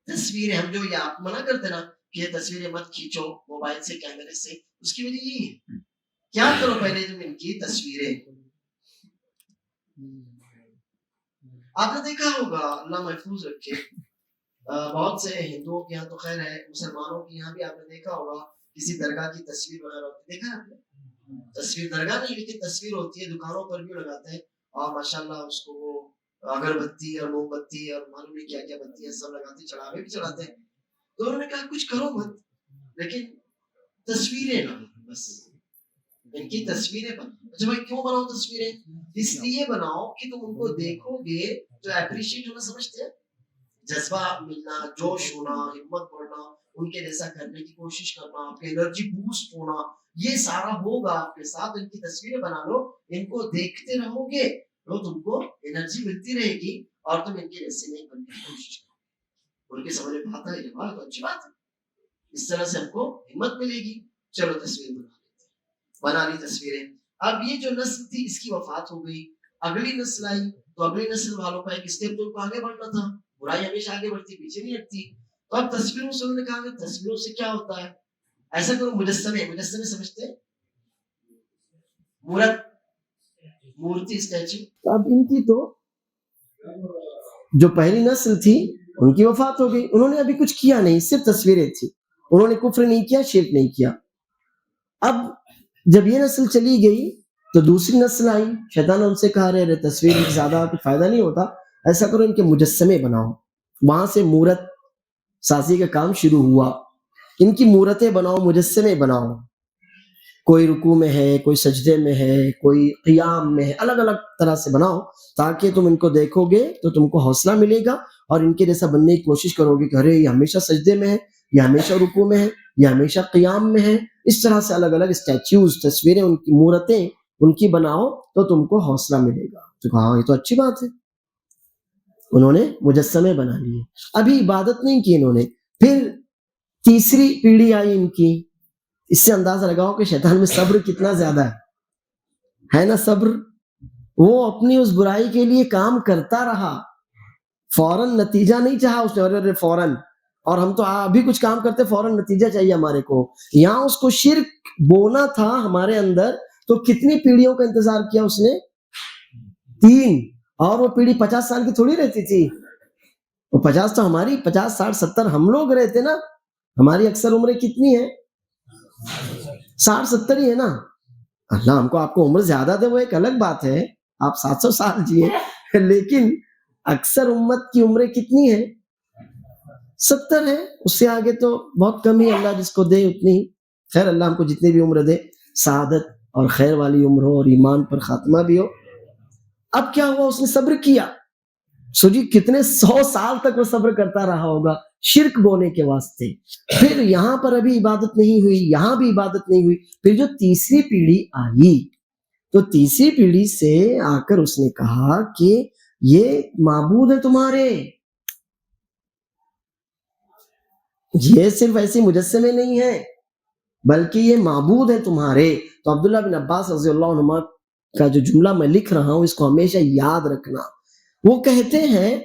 تصویریں. ہم جو یہ آپ منع کرتے نا کہ یہ تصویریں مت کھینچو موبائل سے، کیمرے سے، اس کی وجہ یہی ہے. کیا کرو، پہلے تم ان کی تصویریں. آپ نے دیکھا ہوگا، اللہ محفوظ رکھے، بہت سے ہندوؤں کے یہاں تو خیر ہے، مسلمانوں کے یہاں بھی آپ نے دیکھا ہوگا کسی درگاہ کی تصویر وغیرہ ہوتی ہے، دیکھا آپ نے، تصویر درگاہ نہیں لیکن تصویر ہوتی ہے، دکانوں پر بھی لگاتے ہیں، اور ماشاءاللہ اس کو وہ اگربتی اور موم بتی اور معلوم نہیں کیا کیا بتیاں سب لگاتے، چڑھاوے بھی چڑھاتے ہیں. تو انہوں نے کہا کچھ کرو مت، لیکن تصویریں نہ، بس ان کی تصویریں بناؤ. اچھا بھائی کیوں بناؤ تصویریں، اس لیے بناؤ کہ تم ان کو دیکھو گے تو اپریشیٹ ہونا، سمجھتے ہیں، جذبہ ملنا، جوش ہونا، ہمت بڑھنا، ان کے جیسا کرنے کی کوشش کرنا، آپ کی انرجی بوسٹ ہونا، یہ سارا ہوگا آپ کے ساتھ. ان کی تصویریں بنا لو، ان کو دیکھتے رہو گے تو تم کو انرجی ملتی رہے گی اور تم ان کے جیسے نہیں بننے کی کوشش کرو. ان کے سمجھ میں بات ہے، یہ تو اچھی بات ہے، اس طرح سے ہم کو ہمت ملے گی. چلو تصویر بنا لی تصویریں. اب یہ جو نسل تھی اس کی وفات ہو گئی، اگلی نسل آئی، تو اگلی نسل والوں کا ایک اسٹیپ تو ان کو آگے بڑھنا تھا، برائی ہمیشہ آگے بڑھتی پیچھے نہیں ہٹتی. تو اب تصویروں سے انہوں نے کہا کہ تصویروں سے کیا ہوتا ہے، ایسا کرو، مجسمے سمجھتے ہیں، مورتی، اسٹیچو. اب ان کی تو جو پہلی نسل تھی ان کی وفات ہو گئی، انہوں نے ابھی کچھ کیا نہیں، صرف تصویریں تھی، انہوں نے کفر نہیں کیا، شرک نہیں کیا. اب جب یہ نسل چلی گئی تو دوسری نسل آئی، شیطان نے ان سے کہا رہے تصویر کی زیادہ کچھ فائدہ نہیں ہوتا، ایسا کرو ان کے مجسمے بناؤ. وہاں سے مورت سازی کا کام شروع ہوا، ان کی مورتیں بناؤ، مجسمے بناؤ، کوئی رکوع میں ہے، کوئی سجدے میں ہے، کوئی قیام میں ہے، الگ الگ طرح سے بناؤ، تاکہ تم ان کو دیکھو گے تو تم کو حوصلہ ملے گا اور ان کے جیسا بننے کی کوشش کرو گے کہ ارے یہ ہمیشہ سجدے میں ہے، یہ ہمیشہ رکوع میں ہے، یہ ہمیشہ قیام میں ہے. اس طرح سے الگ الگ اسٹیچوز، تصویریں، ان کی مورتیں ان کی بناؤ تو تم کو حوصلہ ملے گا. تو کہا یہ تو اچھی بات ہے. انہوں نے مجسمے بنا لیے، ابھی عبادت نہیں کی انہوں نے. پھر تیسری پیڑھی آئی ان کی. اس سے اندازہ لگاؤ کہ شیطان میں صبر کتنا زیادہ ہے نا، صبر. وہ اپنی اس برائی کے لیے کام کرتا رہا، فوراً نتیجہ نہیں چاہا اس نے، فوراً. اور ہم تو ابھی کچھ کام کرتے فوراً نتیجہ چاہیے ہمارے کو. یہاں اس کو شرک بونا تھا ہمارے اندر، تو کتنی پیڑھیوں کا انتظار کیا اس نے، 3. اور وہ پیڑھی 50 سال کی تھوڑی رہتی تھی، وہ 50 تو ہماری 50 60 70 ہم لوگ رہتے نا. ہماری اکثر عمریں کتنی ہیں، 60 70 ہی ہے نا. اللہ ہم کو آپ کو عمر زیادہ دے وہ ایک الگ بات ہے، آپ 700 سال جیے، لیکن اکثر امت کی عمریں کتنی ہیں، 70 ہے. اس سے آگے تو بہت کم ہی، اللہ جس کو دے اتنی ہی. خیر اللہ ہم کو جتنی بھی عمر دے، سعادت اور خیر والی عمر ہو اور ایمان پر خاتمہ بھی ہو. اب کیا ہوا، اس نے صبر کیا. سو جی کتنے 100 سال تک وہ صبر کرتا رہا ہوگا شرک بونے کے واسطے. پھر یہاں پر ابھی عبادت نہیں ہوئی، یہاں بھی عبادت نہیں ہوئی. پھر جو تیسری پیڑھی آئی تو تیسری پیڑھی سے آ کر اس نے کہا کہ یہ معبود ہے تمہارے، یہ صرف ایسے مجسمے نہیں ہیں بلکہ یہ معبود ہے تمہارے. تو عبداللہ بن عباس رضی اللہ عنہ کا جو جملہ میں لکھ رہا ہوں اس کو ہمیشہ یاد رکھنا. وہ کہتے ہیں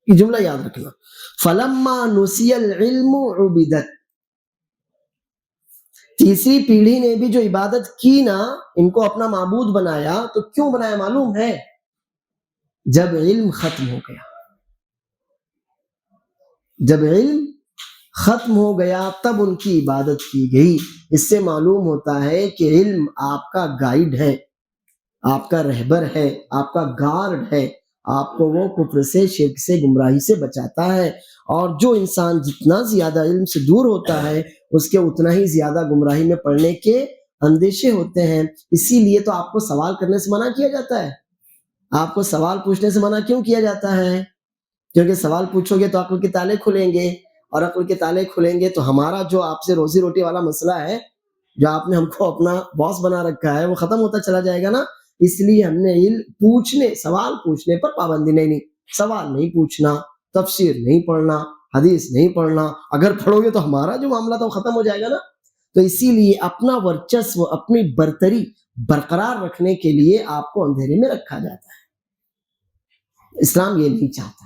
یہ جملہ یاد رکھنا، فلما نسی العلم عبدت. تیسری پیڑھی نے بھی جو عبادت کی نا، ان کو اپنا معبود بنایا. تو کیوں بنایا معلوم ہے؟ جب علم ختم ہو گیا، جب علم ختم ہو گیا تب ان کی عبادت کی گئی. اس سے معلوم ہوتا ہے کہ علم آپ کا گائیڈ ہے، آپ کا رہبر ہے، آپ کا گارڈ ہے. آپ کو وہ کفر سے، شرک سے، گمراہی سے بچاتا ہے. اور جو انسان جتنا زیادہ علم سے دور ہوتا ہے اس کے اتنا ہی زیادہ گمراہی میں پڑنے کے اندیشے ہوتے ہیں. اسی لیے تو آپ کو سوال کرنے سے منع کیا جاتا ہے. آپ کو سوال پوچھنے سے منع کیوں کیا جاتا ہے؟ کیونکہ سوال پوچھو گے تو عقل کے تالے کھلیں گے، اور عقل کے تالے کھلیں گے تو ہمارا جو آپ سے روزی روٹی والا مسئلہ ہے، جو آپ نے ہم کو اپنا باس بنا رکھا ہے، وہ ختم ہوتا چلا جائے گا نا. اس لیے ہم نے سوال پوچھنے پر پابندی نہیں. سوال نہیں پوچھنا، تفسیر نہیں پڑھنا، حدیث نہیں پڑھنا. اگر پڑھو گے تو ہمارا جو معاملہ تھا وہ ختم ہو جائے گا نا. تو اسی لیے اپنا ورچسو، اپنی برتری برقرار رکھنے کے لیے آپ کو اندھیرے میں رکھا جاتا ہے. اسلام یہ نہیں چاہتا.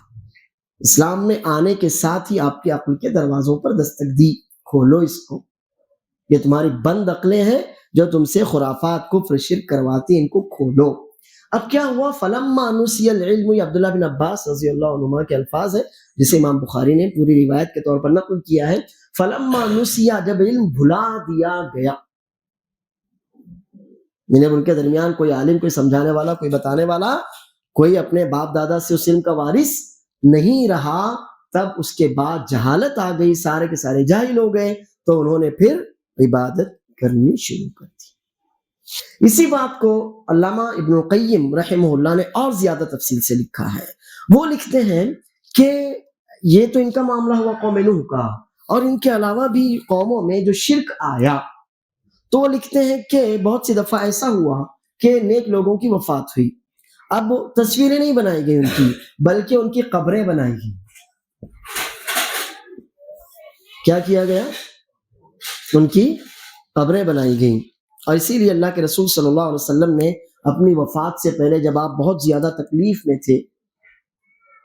اسلام میں آنے کے ساتھ ہی آپ کی عقل کے دروازوں پر دستک دی، کھولو اس کو. یہ تمہاری بند عقلیں ہیں جو تم سے خرافات کفر شرک کرواتی، ان کو کھولو. اب کیا ہوا؟ فلما نسی العلم، یہ عبداللہ بن عباس رضی اللہ عنہما کے الفاظ ہیں جسے امام بخاری نے پوری روایت کے طور پر نقل کیا ہے. فلما نسیا، جب علم بھلا دیا گیا، یعنی ان کے درمیان کوئی عالم، کوئی سمجھانے والا، کوئی بتانے والا، کوئی اپنے باپ دادا سے اس علم کا وارث نہیں رہا، تب اس کے بعد جہالت آ گئی، سارے کے سارے جاہل ہو گئے. تو انہوں نے پھر عبادت کرنی شروع کر دی. اسی بات کو علامہ ابن القیم رحمہ اللہ نے اور زیادہ تفصیل سے لکھا ہے. وہ لکھتے ہیں کہ یہ تو ان کا معاملہ ہوا قوم نوح کا، اور ان کے علاوہ بھی قوموں میں جو شرک آیا. تو وہ لکھتے ہیں کہ بہت سی دفعہ ایسا ہوا کہ نیک لوگوں کی وفات ہوئی. اب تصویریں نہیں بنائی گئی ان کی، بلکہ ان کی قبریں بنائی گئی. کیا کیا گیا؟ ان کی قبریں بنائی گئیں. اور اسی لیے اللہ کے رسول صلی اللہ علیہ وسلم نے اپنی وفات سے پہلے، جب آپ بہت زیادہ تکلیف میں تھے،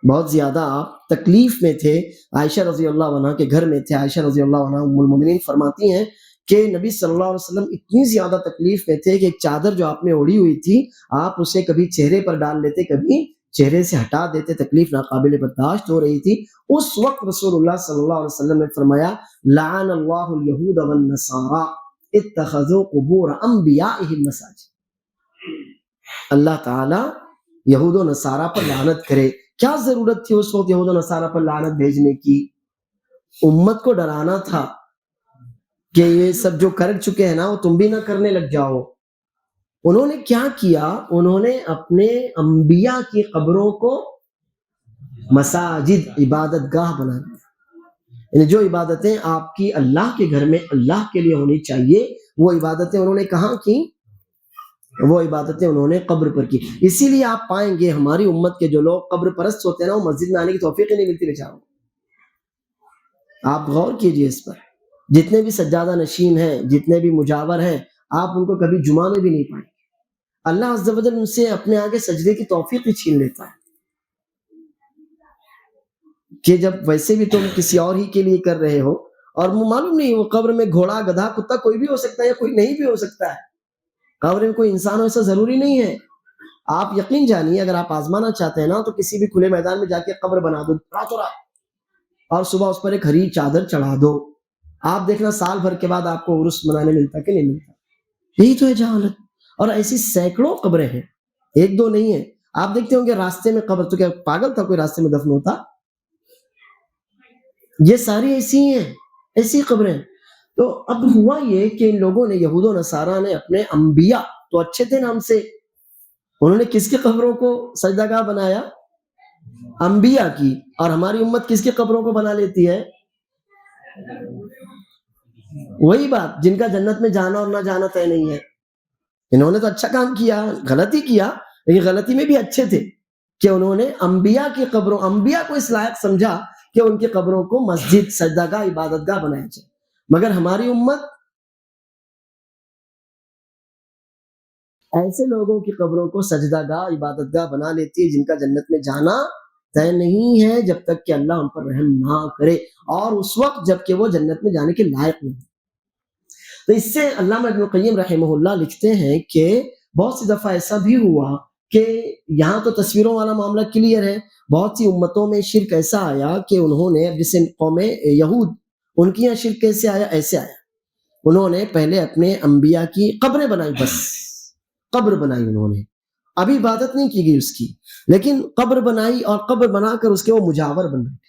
بہت زیادہ آپ تکلیف میں تھے، عائشہ رضی اللہ عنہ کے گھر میں تھے. عائشہ رضی اللہ عنہ ام المومنین فرماتی ہیں کہ نبی صلی اللہ علیہ وسلم اتنی زیادہ تکلیف میں تھے کہ ایک چادر جو آپ نے اوڑھی ہوئی تھی، آپ اسے کبھی چہرے پر ڈال لیتے، کبھی چہرے سے ہٹا دیتے. تکلیف ناقابل برداشت ہو رہی تھی. اس وقت رسول اللہ صلی اللہ علیہ وسلم نے فرمایا، لعن اللہ الیہود والنصارى اتخذوا قبور انبیائهم مساجد. اللہ تعالی یہود و نصارہ پر لعنت کرے. کیا ضرورت تھی اس وقت یہود و نصارہ پر لعنت بھیجنے کی؟ امت کو ڈرانا تھا کہ یہ سب جو کر چکے ہیں نا وہ تم بھی نہ کرنے لگ جاؤ. انہوں نے کیا کیا؟ انہوں نے اپنے انبیاء کی قبروں کو مساجد، عبادت گاہ بنا دیا. یعنی جو عبادتیں آپ کی اللہ کے گھر میں اللہ کے لیے ہونی چاہیے، وہ عبادتیں انہوں نے کہاں کی؟ وہ عبادتیں انہوں نے قبر پر کی. اسی لیے آپ پائیں گے ہماری امت کے جو لوگ قبر پرست ہوتے ہیں نا، وہ مسجد میں آنے کی توفیق ہی نہیں ملتی بیچاروں. آپ غور کیجئے اس پر. جتنے بھی سجادہ نشین ہیں، جتنے بھی مجاور ہیں، آپ ان کو کبھی جمعہ میں بھی نہیں پائیں گے. اللہ عز و جل ان سے اپنے آگے سجدے کی توفیق ہی چھین لیتا ہے کہ جب ویسے بھی تم کسی اور ہی کے لیے کر رہے ہو، اور معلوم نہیں وہ قبر میں گھوڑا، گدھا، کتا کوئی بھی ہو سکتا ہے یا کوئی نہیں بھی ہو سکتا ہے. قبر میں کوئی انسان ہو ایسا ضروری نہیں ہے. آپ یقین جانیے، اگر آپ آزمانا چاہتے ہیں نا تو کسی بھی کھلے میدان میں جا کے قبر بنا دو راتوں رات، اور صبح اس پر ایک ہری چادر چڑھا دو. آپ دیکھنا سال بھر کے بعد آپ کو عرس منانے ملتا کہ نہیں ملتا. یہی تو ہے جہالت. اور ایسی سینکڑوں قبریں ہیں، ایک دو نہیں ہیں. آپ دیکھتے ہوں گے راستے میں قبر، تو کیا پاگل تھا کوئی راستے میں دفن ہوتا؟ یہ ساری ایسی ہیں، ایسی قبریں. تو اب ہوا یہ کہ ان لوگوں نے، یہود و نصارہ نے، اپنے انبیاء تو اچھے تھے نام سے، انہوں نے کس کی قبروں کو سجدہ گاہ بنایا؟ انبیاء کی. اور ہماری امت کس کی قبروں کو بنا لیتی ہے؟ وہی بات، جن کا جنت میں جانا اور نہ جانا طے نہیں ہے. انہوں نے تو اچھا کام کیا، غلطی کیا، لیکن غلطی میں بھی اچھے تھے کہ انہوں نے انبیاء کی قبروں، انبیاء کو اس لائق سمجھا کہ ان کی قبروں کو مسجد، سجدہ گاہ، عبادت گاہ بنایا جائے. مگر ہماری امت ایسے لوگوں کی قبروں کو سجدہ گاہ، عبادت گاہ بنا لیتی ہے جن کا جنت میں جانا طے نہیں ہے، جب تک کہ اللہ ان پر رحم نہ کرے، اور اس وقت جب کہ وہ جنت میں جانے کے لائق نہیں. تو اس سے علامہ ابن القیم رحمہ اللہ لکھتے ہیں کہ بہت سی دفعہ ایسا بھی ہوا کہ یہاں تو تصویروں والا معاملہ کلیئر ہے، بہت سی امتوں میں شرک ایسا آیا کہ انہوں نے، جیسے قوم یہود، ان کی یہاں شرک کیسے آیا؟ ایسے آیا، انہوں نے پہلے اپنے انبیاء کی قبریں بنائی، بس قبر بنائی انہوں نے، ابھی عبادت نہیں کی گئی اس کی، لیکن قبر بنائی، اور قبر بنا کر اس کے وہ مجاور بن گئے.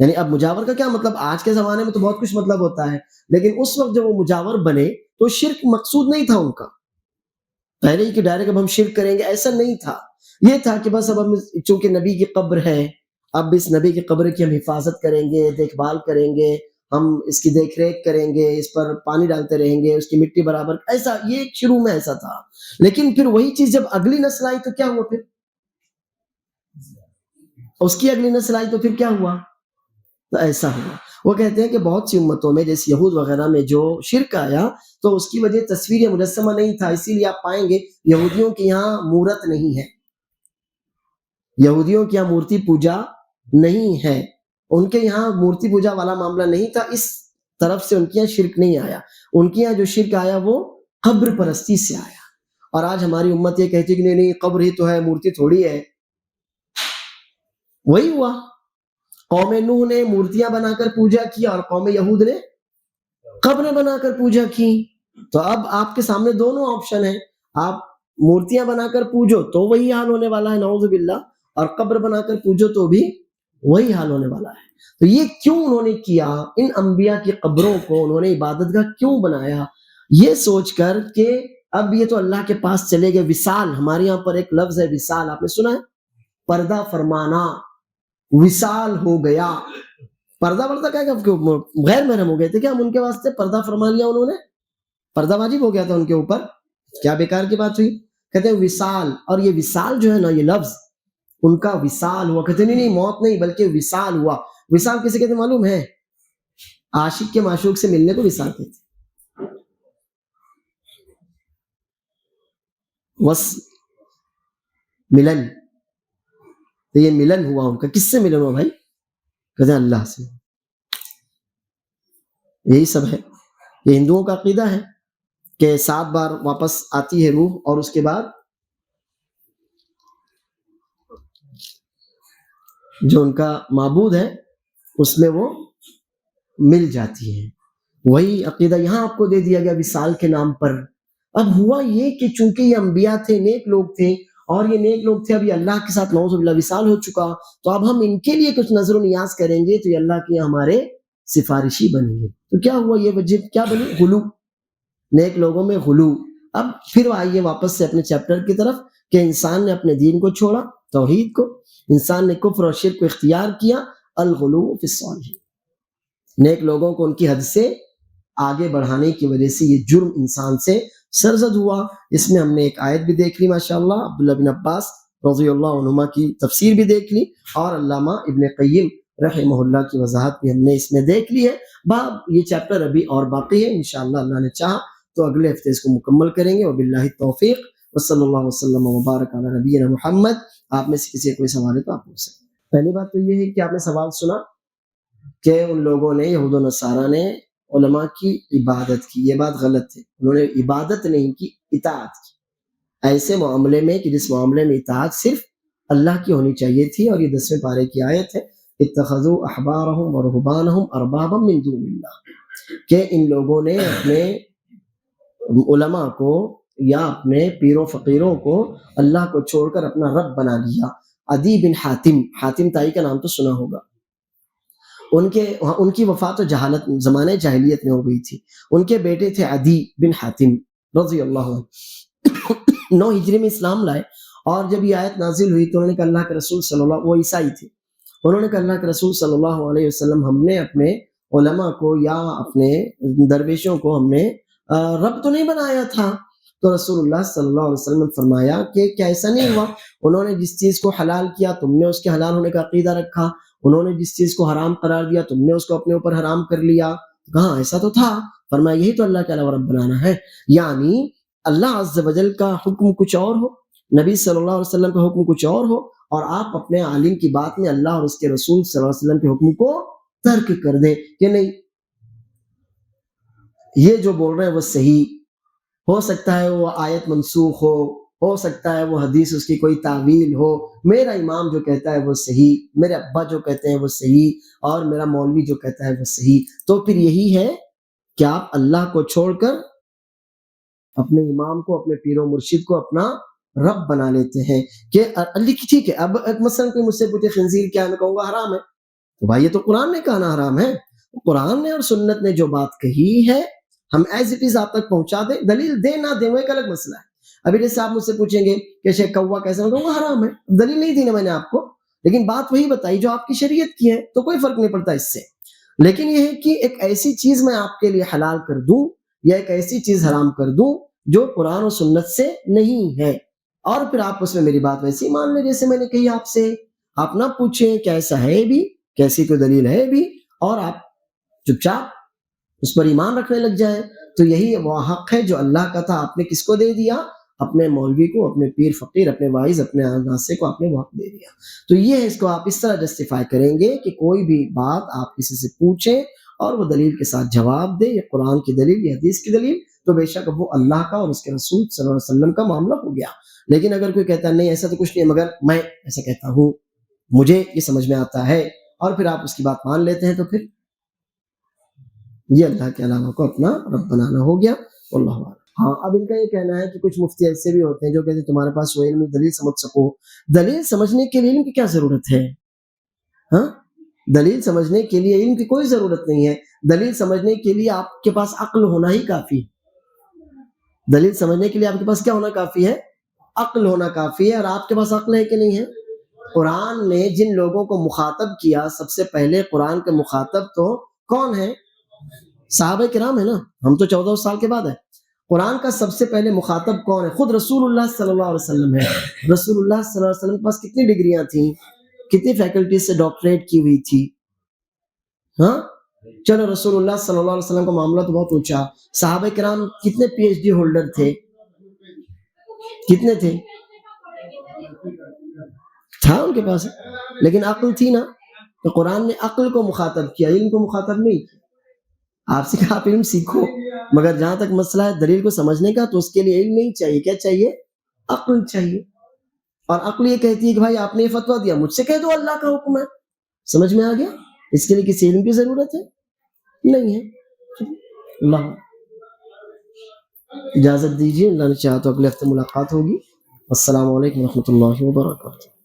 یعنی اب مجاور کا کیا مطلب؟ آج کے زمانے میں تو بہت کچھ مطلب ہوتا ہے، لیکن اس وقت جب وہ مجاور بنے تو شرک مقصود نہیں تھا ان کا، پہلے ہی کہ ڈائریکٹ اب ہم شرک کریں گے، ایسا نہیں تھا. یہ تھا کہ بس اب ہم، چونکہ نبی کی قبر ہے، اب اس نبی کی قبر کی ہم حفاظت کریں گے، دیکھ بھال کریں گے، ہم اس کی دیکھ ریکھ کریں گے، اس پر پانی ڈالتے رہیں گے، اس کی مٹی برابر، ایسا یہ شروع میں ایسا تھا. لیکن پھر وہی چیز جب اگلی نسل آئی تو کیا ہوا؟ پھر اس کی اگلی نسل آئی تو پھر کیا ہوا؟ تو ایسا ہوا. وہ کہتے ہیں کہ بہت سی امتوں میں، جیسے یہود وغیرہ میں جو شرک آیا تو اس کی وجہ تصویر مجسمہ نہیں تھا، اسی لیے آپ پائیں گے یہودیوں کے یہاں مورت نہیں ہے، یہودیوں کے یہاں مورتی پوجا نہیں ہے، ان کے یہاں مورتی پوجا والا معاملہ نہیں تھا، اس طرف سے ان کے یہاں شرک نہیں آیا. ان کے یہاں جو شرک آیا وہ قبر پرستی سے آیا. اور آج ہماری امت یہ کہتی کہ نہیں نہیں، قبر ہی تو ہے، مورتی تھوڑی ہے. وہی ہوا، قوم نوح نے مورتیاں بنا کر پوجا کی اور قوم یہود نے قبریں بنا کر پوجا کی. تو اب آپ کے سامنے دونوں آپشن ہیں، آپ مورتیاں بنا کر پوجو تو وہی حال ہونے والا ہے، نعوذ باللہ، اور قبر بنا کر پوجو تو بھی وہی حال ہونے والا ہے. تو یہ کیوں انہوں نے کیا؟ ان انبیاء کی قبروں کو انہوں نے عبادت گاہ کیوں بنایا؟ یہ سوچ کر کہ اب یہ تو اللہ کے پاس چلے گئے. وصال، ہمارے یہاں پر ایک لفظ ہے وصال، آپ نے سنا ہے؟ پردہ فرمانا، وصال ہو گیا. پردہ پردہ کیا کہ غیر محرم ہو گئے تھے کیا؟ ہم ان کے واسطے پردہ فرما لیا، انہوں نے پردہ واجب ہو گیا تھا ان کے اوپر. کیا بیکار کی بات ہوئی؟ کہتے ہیں وصال. اور یہ وصال جو ہے نا، یہ لفظ ان کا وصال ہوا. کہتے نہیں نہیں، موت نہیں بلکہ وصال ہوا. وصال کسے کہتے معلوم ہے؟ عاشق کے معشوق سے ملنے کو وصال کہتے. ملن، تو یہ ملن ہوا ان کا. کس سے ملن ہوا بھائی؟ کہتے ہیں اللہ سے. یہی سب ہے، یہ ہندوؤں کا عقیدہ ہے کہ 7 بار واپس آتی ہے روح، اور اس کے بعد جو ان کا معبود ہے اس میں وہ مل جاتی ہے. وہی عقیدہ یہاں آپ کو دے دیا گیا وصال کے نام پر. اب ہوا یہ کہ چونکہ یہ انبیاء تھے، نیک لوگ تھے، اور یہ نیک لوگ تھے، اب یہ اللہ کے ساتھ نعوذ باللہ وصال ہو چکا، تو اب ہم ان کے لیے کچھ نظر و نیاز کریں گے تو یہ اللہ کے ہمارے سفارشی بنیں گے. تو کیا ہوا؟ یہ وجہ کیا بنی؟ غلو، نیک لوگوں میں غلو. اب پھر آئیے واپس سے اپنے چیپٹر کی طرف کہ انسان نے اپنے دین کو چھوڑا، توحید کو، انسان نے کفر اور شرک کو اختیار کیا. الغلو فی الصالحین، نیک لوگوں کو ان کی حد سے آگے بڑھانے کی وجہ سے یہ جرم انسان سے سرزد ہوا. اس میں ہم نے ایک آیت بھی دیکھ لی ماشاءاللہ، عبداللہ بن عباس رضی اللہ عنہما کی تفسیر بھی دیکھ لی، اور علامہ ابن قیم رحمہ اللہ کی وضاحت بھی ہم نے اس میں دیکھ لی ہے. باب یہ چیپٹر ابھی اور باقی ہے، انشاءاللہ اللہ نے چاہا تو اگلے ہفتے اس کو مکمل کریں گے. وباللہ التوفیق، وصلی اللہ وسلم وبارک علی نبینا محمد. آپ میں سے کسی کا کوئی سوال ہے تو آپ پوچھ سکتے ہیں. پہلی بات تو یہ ہے کہ آپ نے سوال سنا کہ ان لوگوں نے، یہود و نصارہ نے علماء کی عبادت کی. یہ بات غلط ہے، انہوں نے عبادت نہیں کی، اطاعت کی. ایسے معاملے میں کہ جس معاملے میں اطاعت صرف اللہ کی ہونی چاہیے تھی، اور یہ 10ویں پارے کی آیت ہے، اتخذوا احبارهم ورهبانهم اربابا من دون اللہ، کہ ان لوگوں نے اپنے علماء کو یا اپنے پیروں فقیروں کو اللہ کو چھوڑ کر اپنا رب بنا لیا. عدی بن حاتم، حاتم تائی کا نام تو سنا ہوگا. ان کی وفات تو جہالت زمانے جاہلیت میں ہو گئی تھی. ان کے بیٹے تھے عدی بن حاتم رضی اللہ عنہ. 9 ہجری میں اسلام لائے، اور جب یہ آیت نازل ہوئی تو انہوں نے کہا اللہ کے رسول صلی اللہ، وہ عیسائی تھے، انہوں نے کہا اللہ کے رسول صلی اللہ علیہ وسلم، ہم نے اپنے علماء کو یا اپنے درویشوں کو ہم نے رب تو نہیں بنایا تھا. تو رسول اللہ صلی اللہ علیہ وسلم نے فرمایا کہ کیا ایسا نہیں ہوا؟ انہوں نے جس چیز کو حلال کیا تم نے اس کے حلال ہونے کا عقیدہ رکھا، انہوں نے جس چیز کو حرام قرار دیا تم نے اس کو اپنے اوپر حرام کر لیا. کہاں ایسا تو تھا. فرمایا یہی تو اللہ کے علاوہ رب بنانا ہے. یعنی اللہ عز و جل کا حکم کچھ اور ہو، نبی صلی اللہ علیہ وسلم کا حکم کچھ اور ہو، اور آپ اپنے عالم کی بات میں اللہ اور اس کے رسول صلی اللہ علیہ وسلم کے حکم کو ترک کر دیں کہ نہیں یہ جو بول رہے ہیں وہ صحیح ہو سکتا ہے، وہ آیت منسوخ ہو سکتا ہے وہ حدیث اس کی کوئی تعویل ہو، میرا امام جو کہتا ہے وہ صحیح، میرے ابا جو کہتے ہیں وہ صحیح، اور میرا مولوی جو کہتا ہے وہ صحیح. تو پھر یہی ہے کہ آپ اللہ کو چھوڑ کر اپنے امام کو، اپنے پیر و مرشد کو اپنا رب بنا لیتے ہیں. کہ ٹھیک ہے، اب مثلا کوئی مجھ سے پوچھے خنزیر کیا ہے، میں کہوں گا حرام ہے. تو بھائی یہ تو قرآن نے کہا نا حرام ہے. قرآن نے اور سنت نے جو بات کہی ہے ہم ایز اٹ از آپ تک پہنچا دیں، دلیل دیں نہ دیں وہ ایک الگ مسئلہ ہے. ابھی جیسے آپ مجھ سے پوچھیں گے کہ شیخ کوا کیسے، میں کہوں گا حرام ہے، دلیل نہیں دی نا میں نے آپ کو، لیکن بات وہی بتائی جو آپ کی شریعت کی ہے، تو کوئی فرق نہیں پڑتا اس سے. لیکن یہ ہے کہ ایک ایسی چیز میں آپ کے لیے حلال کر دوں یا ایک ایسی چیز حرام کر دوں جو قرآن و سنت سے نہیں ہے، اور پھر آپ اس میں میری بات ویسی مان لیں جیسے میں نے کہی آپ سے. آپ نہ پوچھیں کہ ایسا ہے بھی، کیسی کوئی دلیل ہے بھی، اور آپ چپ چاپ اس پر ایمان رکھنے لگ جائیں. تو یہی وہ حق ہے جو اللہ کا تھا، آپ نے کس کو دے دیا؟ اپنے مولوی کو، اپنے پیر فقیر، اپنے واعظ، اپنے ناصح کو آپ نے وہ حق دے دیا. تو یہ ہے، اس کو آپ اس طرح جسٹیفائی کریں گے کہ کوئی بھی بات آپ کسی سے پوچھیں اور وہ دلیل کے ساتھ جواب دے، یا قرآن کی دلیل یا حدیث کی دلیل، تو بے شک وہ اللہ کا اور اس کے رسول صلی اللہ علیہ وسلم کا معاملہ ہو گیا. لیکن اگر کوئی کہتا ہے نہیں ایسا تو کچھ نہیں ہے، مگر میں ایسا کہتا ہوں، مجھے یہ سمجھ میں آتا ہے، اور پھر آپ اس کی بات مان لیتے ہیں، تو پھر یہ اللہ کے علاوہ کو اپنا رب بنانا ہو گیا. اللہ اعلم. ہاں، اب ان کا یہ کہنا ہے کہ کچھ مفتی ایسے بھی ہوتے ہیں جو کہتے ہیں تمہارے پاس وہ علم دلیل سمجھ سکو. دلیل سمجھنے کے لیے علم کی کیا ضرورت ہے؟ ہاں، دلیل سمجھنے کے لیے علم کی کوئی ضرورت نہیں ہے. دلیل سمجھنے کے لیے آپ کے پاس عقل ہونا ہی کافی ہے. دلیل سمجھنے کے لیے آپ کے پاس کیا ہونا کافی ہے؟ عقل ہونا کافی ہے. اور آپ کے پاس عقل ہے کہ نہیں ہے؟ قرآن نے جن لوگوں کو مخاطب کیا، سب سے پہلے قرآن کے مخاطب تو کون ہے؟ صحابہ کرام ہے نا. ہم تو 14 سال کے بعد ہے. قرآن کا سب سے پہلے مخاطب کون ہے؟ خود رسول اللہ صلی اللہ علیہ وسلم ہے. رسول اللہ صلی اللہ علیہ وسلم کے پاس کتنی ڈگریاں تھیں، کتنی فیکلٹیز سے ڈاکٹریٹ کی ہوئی تھی. ہاں چلو، رسول اللہ صلی اللہ علیہ وسلم کا معاملہ تو بہت اونچا. صحابہ کرام کتنے پی ایچ ڈی ہولڈر تھے؟ کتنے تھے؟ تھا ان کے پاس، لیکن عقل تھی نا. تو قرآن نے عقل کو مخاطب کیا، علم کو مخاطب نہیں کیا. آپ سے کہا آپ علم سیکھو، مگر جہاں تک مسئلہ ہے دلیل کو سمجھنے کا، تو اس کے لیے علم نہیں چاہیے. کیا چاہیے؟ عقل چاہیے. اور عقل یہ کہتی ہے کہ بھائی آپ نے یہ فتویٰ دیا، مجھ سے کہہ دو اللہ کا حکم ہے. سمجھ میں آ گیا؟ اس کے لیے کسی علم کی ضرورت ہے نہیں ہے. اللہ اجازت دیجیے، اللہ نے چاہا تو اگلے ہفتے ملاقات ہوگی. السلام علیکم ورحمۃ اللہ وبرکاتہ.